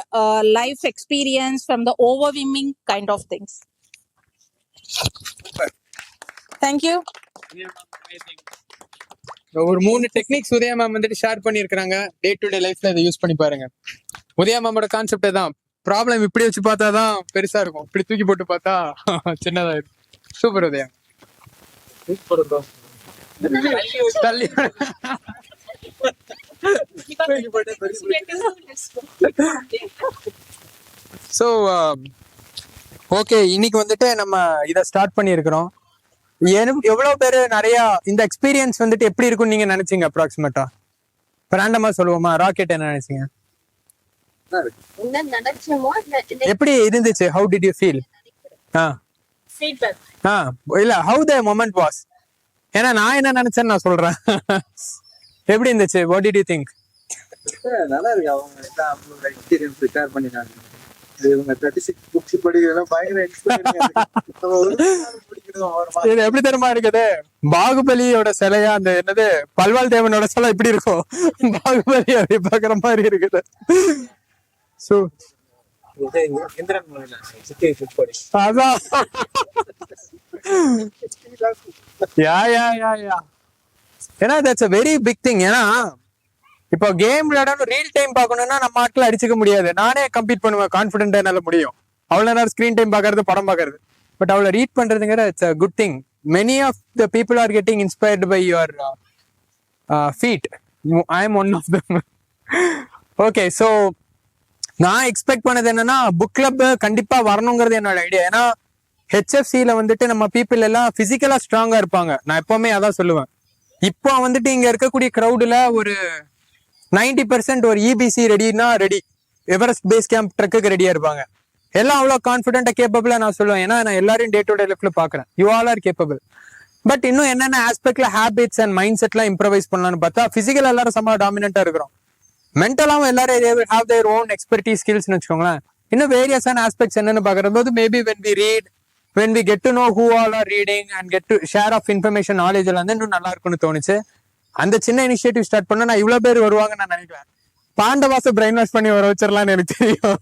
life experience from the overwhelming kind of things. Thank you. ஒரு 3 techniques Udaya ma'am வந்துட்டு share பண்ணியிருக்காங்க. Day to day லைஃப்ல இதை use பண்ணி பாருங்க. உதயா மேமோட கான்செப்டே தான், problem இப்படி வச்சு பார்த்தா தான் பெருசா இருக்கும், இப்படி தூக்கி போட்டு பார்த்தா சின்னதா இருக்கும். சூப்பர் உதயா. ஸோ ஓகே, இன்னைக்கு வந்துட்டு நம்ம இதை ஸ்டார்ட் பண்ணியிருக்கிறோம். எவ்வளவு பேரு நிறைய இந்த எக்ஸ்பீரியன்ஸ் வந்துட்டு எப்படி இருக்கும்னு நீங்க நினைச்சீங்க? அப்ராக்சிமேட்டா ரேண்டமா சொல்லுவோமா? ராக்கெட் என்ன நினைச்சீங்க? எப்படி இருந்துச்சு? How did you feel? இல்ல, ஹவு த மொமெண்ட் வாஸ். ஏன்னா நான் என்ன நினைச்சேன்னு நான் சொல்றேன். எப்படி இருந்துச்சு? What did you think? நல்லா இருக்கு. அவங்க எக்ஸ்பீரியன்ஸ் ஷேர் பண்ணிருக்காங்க. இவங்க 36 புக்ஸ் படிக்கிறதெல்லாம் பயங்கர இது எப்படி தெரியுமா இருக்குது? பாகுபலியோட சிலையா அந்த என்னது பல்வாள் தேவனோட சிலை இப்படி இருக்கும், பாகுபலி அப்படி பாக்குற மாதிரி இருக்குது. அதான் ஏன்னா that's a very big thing. ஏன்னா இப்போ கேம் விளையாடணும், ரியல் டைம் பார்க்கணும்னா நம்ம ஆட்கள் அடிச்சுக்க முடியாது. நானே கம்ப்ளீட் பண்ணுவேன், கான்ஃபிடென்ட்டா என்னால முடியும். அவ்வளோ நேரம் ஸ்க்ரீன் டைம் பார்க்கறது, படம் பார்க்கறது. பட் அவளை ரீட் பண்றதுங்கிற it's a good thing. Many of the people are getting inspired by your feed. I am one of them. Okay, so நான் எக்ஸ்பெக்ட் பண்ணது என்னன்னா, புக் கிளப் கண்டிப்பா வரணுங்கிறது என்னோட ஐடியா. ஏன்னா ஹெச்எஃப்சியில வந்துட்டு நம்ம பீப்புள் எல்லாம் பிசிக்கலா ஸ்ட்ராங்கா இருப்பாங்க. நான் எப்பவுமே அதான் சொல்லுவேன். இப்போ வந்துட்டு இங்க இருக்கக்கூடிய க்ரௌடுல ஒரு 90% ஒரு இபிசி ரெடினா ரெடி, எவரெஸ்ட் பேஸ் கேம்ப் ட்ரக்குக்கு ரெடியா இருப்பாங்க. எல்லாம் அவ்வளோ கான்ஃபிடென்ட்டா கேப்பபிளா நான் சொல்லுவேன். ஏன்னா நான் எல்லாரையும் டே டு டே லைஃப்ல பாக்குறேன். You all are capable. But இன்னும் என்னென்ன ஆஸ்பெக்ட்ல ஹேபிட்ஸ் அண்ட் மைண்ட் செட்லாம் இம்ப்ரவைஸ் பண்ணலாம்னு பார்த்தா, பிசிக்கல் எல்லாரும் சம டாமினண்டா இருக்கிறோம். மென்டலாவும் எல்லாரும் ஹேவ் தேர் ஓன் எக்ஸ்பர்டீஸ் ஸ்கில்ஸ்னு வச்சுக்கோங்களேன். இன்னும் வேரியஸான ஆஸ்பெக்ட்ஸ் என்னன்னு பாக்குறது, maybe when we read, when we get to know who all are reading and get to share of information knowledge எல்லாம் இன்னும் நல்லா இருக்கும்னு தோணுச்சு. அந்த சின்ன இனிஷியேட்டிவ் ஸ்டார்ட் பண்ண நான் இவ்வளவு பேர் வருவாங்கன்னு நான் நினைக்கிறேன். பாண்டவாச பிரெயின் வாஷ் பண்ணி வர வச்சிடலாம்னு எனக்கு தெரியும்.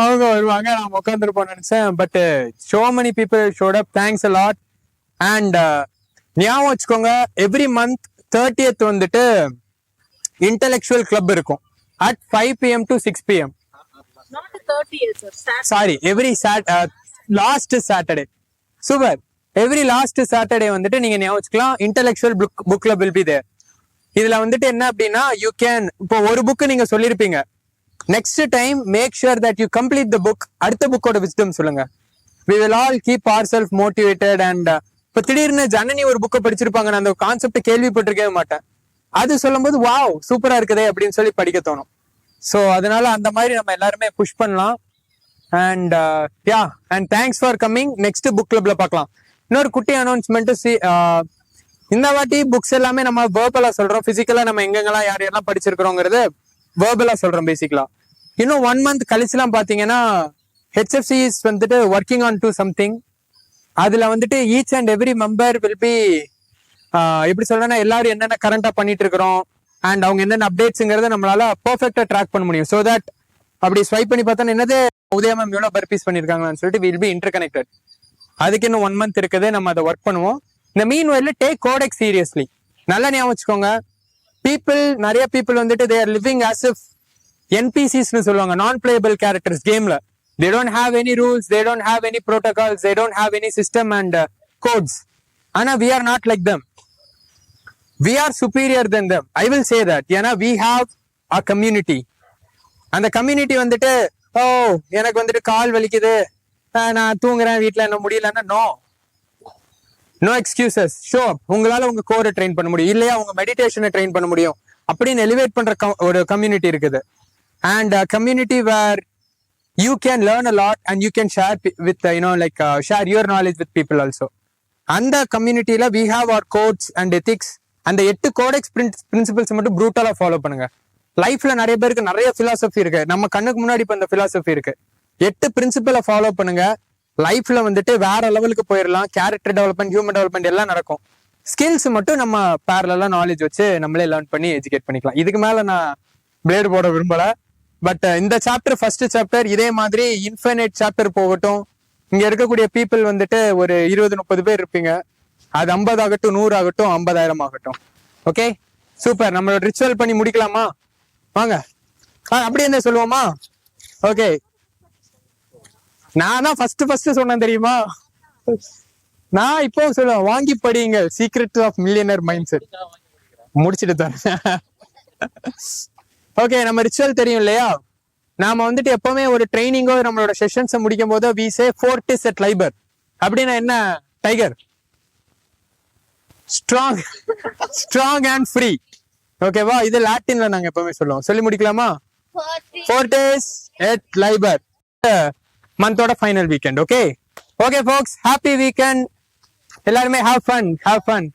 அவங்க வருவாங்க, நான் உட்காந்துருப்போம்னு நினைச்சேன். But so many people showed up. Thanks a lot. And ஞாபகம் வச்சுக்கோங்க, எவ்ரி மந்த் 30th வந்துட்டு இன்டெலெக்சுவல் கிளப் இருக்கும் at 5 PM to 6 PM. Not 30th, sir. Sorry, every last Saturday. Super. Every last Saturday வந்துட்டு நீங்க ஞாபகம் வச்சுக்கலாம், intellectual book club will be there. இதுல வந்துட்டு என்ன அப்படின்னா, யூ கேன், இப்போ ஒரு புக்கு நீங்க சொல்லியிருப்பீங்க, next time make sure that you complete the book. அடுத்த புக்கோட விஸ்டம் சொல்லுங்க. we will all keep ourselves motivated. And இப்போ திடீர்னு ஜனனி ஒரு புக்கை படிச்சிருப்பாங்க, நான் அந்த கான்செப்ட் கேள்விப்பட்டிருக்கவே மாட்டேன், அது சொல்லும் போது வாவ் சூப்பரா இருக்குதே அப்படின்னு சொல்லி படிக்க தோணும். ஸோ அதனால அந்த மாதிரி நம்ம எல்லாருமே புஷ் பண்ணலாம். And yeah, and thanks for coming. Next book கிளப்ல பார்க்கலாம். இன்னொரு குட்டி அனௌன்ஸ்மெண்ட், இந்த வாட்டி புக்ஸ் எல்லாமே நம்ம வேர்பலா சொல்றோம். பிசிக்கலா நம்ம எங்கெங்கெல்லாம் யார் யாரெல்லாம் படிச்சிருக்கிறோங்கிறது வேர்பலா சொல்றோம் பேசிக்கலா. இன்னும் 1 month கழிச்சுலாம் பாத்தீங்கன்னா HFCs வந்துட்டு ஒர்க்கிங் ஆன் டு சம்திங். அதுல வந்துட்டு each and every member will be எப்படி சொல்றேன்னா, எல்லாரும் என்னென்ன கரண்டா பண்ணிட்டு இருக்கிறோம் அண்ட் அவங்க என்னென்ன அப்டேட்ஸ்ங்கிறத நம்மளால பர்ஃபெக்டா ட்ராக் பண்ண முடியும். ஸோ தட் அப்படி ஸ்வைப் பண்ணி பார்த்தா என்னது உதயா மேம் எவ்வளவு பர்பீஸ் பண்ணிருக்காங்கன்னு சொல்லிட்டு வில் பி இன்டர் கனெக்டட். அதுக்கு இன்னும் 1 month இருக்குது, நம்ம அதை ஒர்க் பண்ணுவோம். இந்த மீன் வெல்ல டேக் கோடெக்ஸ் சீரியஸ்லி. நல்லா ஞாபகம் வச்சுக்கோங்க, நிறைய பீப்புள் வந்துட்டு they are living as if NPCs-னு சொல்லுவாங்க, நான் பிளேயபிள் கேரக்டர்ஸ் கேம்ல. They don't have any rules, they don't have any protocols, they don't have any system and codes. ஆனா we are not like them. We are superior than them. I will say that. ஏன்னா we have a community. அந்த community வந்துட்டு, ஓ எனக்கு வந்துட்டு கால் வலிக்குது, நான் தூங்குறேன் வீட்டுல, என்ன முடியலன்னா நோ எக்ஸ்கியூசஸ். ஷோ உங்களால உங்க கோரை ட்ரெயின் பண்ண முடியும், இல்லையா உங்க மெடிடேஷனை ட்ரெயின் பண்ண முடியும் அப்படின்னு எலிவேட் பண்ற ஒரு கம்யூனிட்டி இருக்குது. And community where you can learn a lot and you can share with share your knowledge with people also. அந்த கம்யூனிட்டியில we have our codes and ethics. அந்த 8 கோடெக்ஸ் பிரின்சிபல்ஸ் மட்டும் ப்ரூட்டலா ஃபாலோ பண்ணுங்க. லைஃப்ல நிறைய பேருக்கு நிறைய பிலாசபி இருக்கு, நம்ம கண்ணுக்கு முன்னாடி இப்ப இந்த பிலாசபி இருக்கு. 8 பிரின்சிபலை ஃபாலோ பண்ணுங்க. லைஃப்ல வந்துட்டு வேற லெவலுக்கு போயிடலாம். கேரக்டர் டெவலப்மெண்ட், ஹியூமன் டெவலப்மெண்ட் எல்லாம் நடக்கும். ஸ்கில்ஸ் மட்டும் நம்ம பேரலா நாலேஜ் வச்சு நம்மளே லேர்ன் பண்ணி எஜுகேட் பண்ணிக்கலாம். இதுக்கு மேல நான் பிளேடு போட விரும்பல. பட் இந்த சாப்டர், ஃபர்ஸ்ட் சாப்டர், இதே மாதிரி இன்ஃபைனைட் சாப்டர் போகட்டும். இங்க இருக்கக்கூடிய பீப்புள் வந்துட்டு ஒரு 20-30 பேர் இருப்பீங்க. அது 50 ஆகட்டும், 100 ஆகட்டும், 50,000 ஆகட்டும். Okay super. நம்மளோட ரிச்சுவல் பண்ணி முடிக்கலாமா? வாங்க, அப்படி என்ன சொல்லுவோமா? ஓகே, நான் தான் ஃபர்ஸ்ட் சொன்னேன் தெரியுமா? நான் இப்போ சொல்லுவேன், வாங்கி படிங்க secret of millionaire mindset. முடிச்சுட்டு தரேன். ஓகே, நம்ம ரிச்சுவல் தெரியும் இல்லையா? நாம வந்துட்டு எப்பவுமே ஒரு ட்ரைனிங்கோ நம்மளோட செஷன்ஸை முடிக்கும் போதோ we say fortis et liber. அப்படின்னா என்ன? Tiger, strong and free. ஓகேவா? இது லாட்டின்ல நாங்க எப்பவுமே சொல்லுவோம். சொல்லி முடிக்கலாமா? fortis et liber. மந்தோட final weekend. Okay okay folks, happy weekend. எல்லாருமே have fun.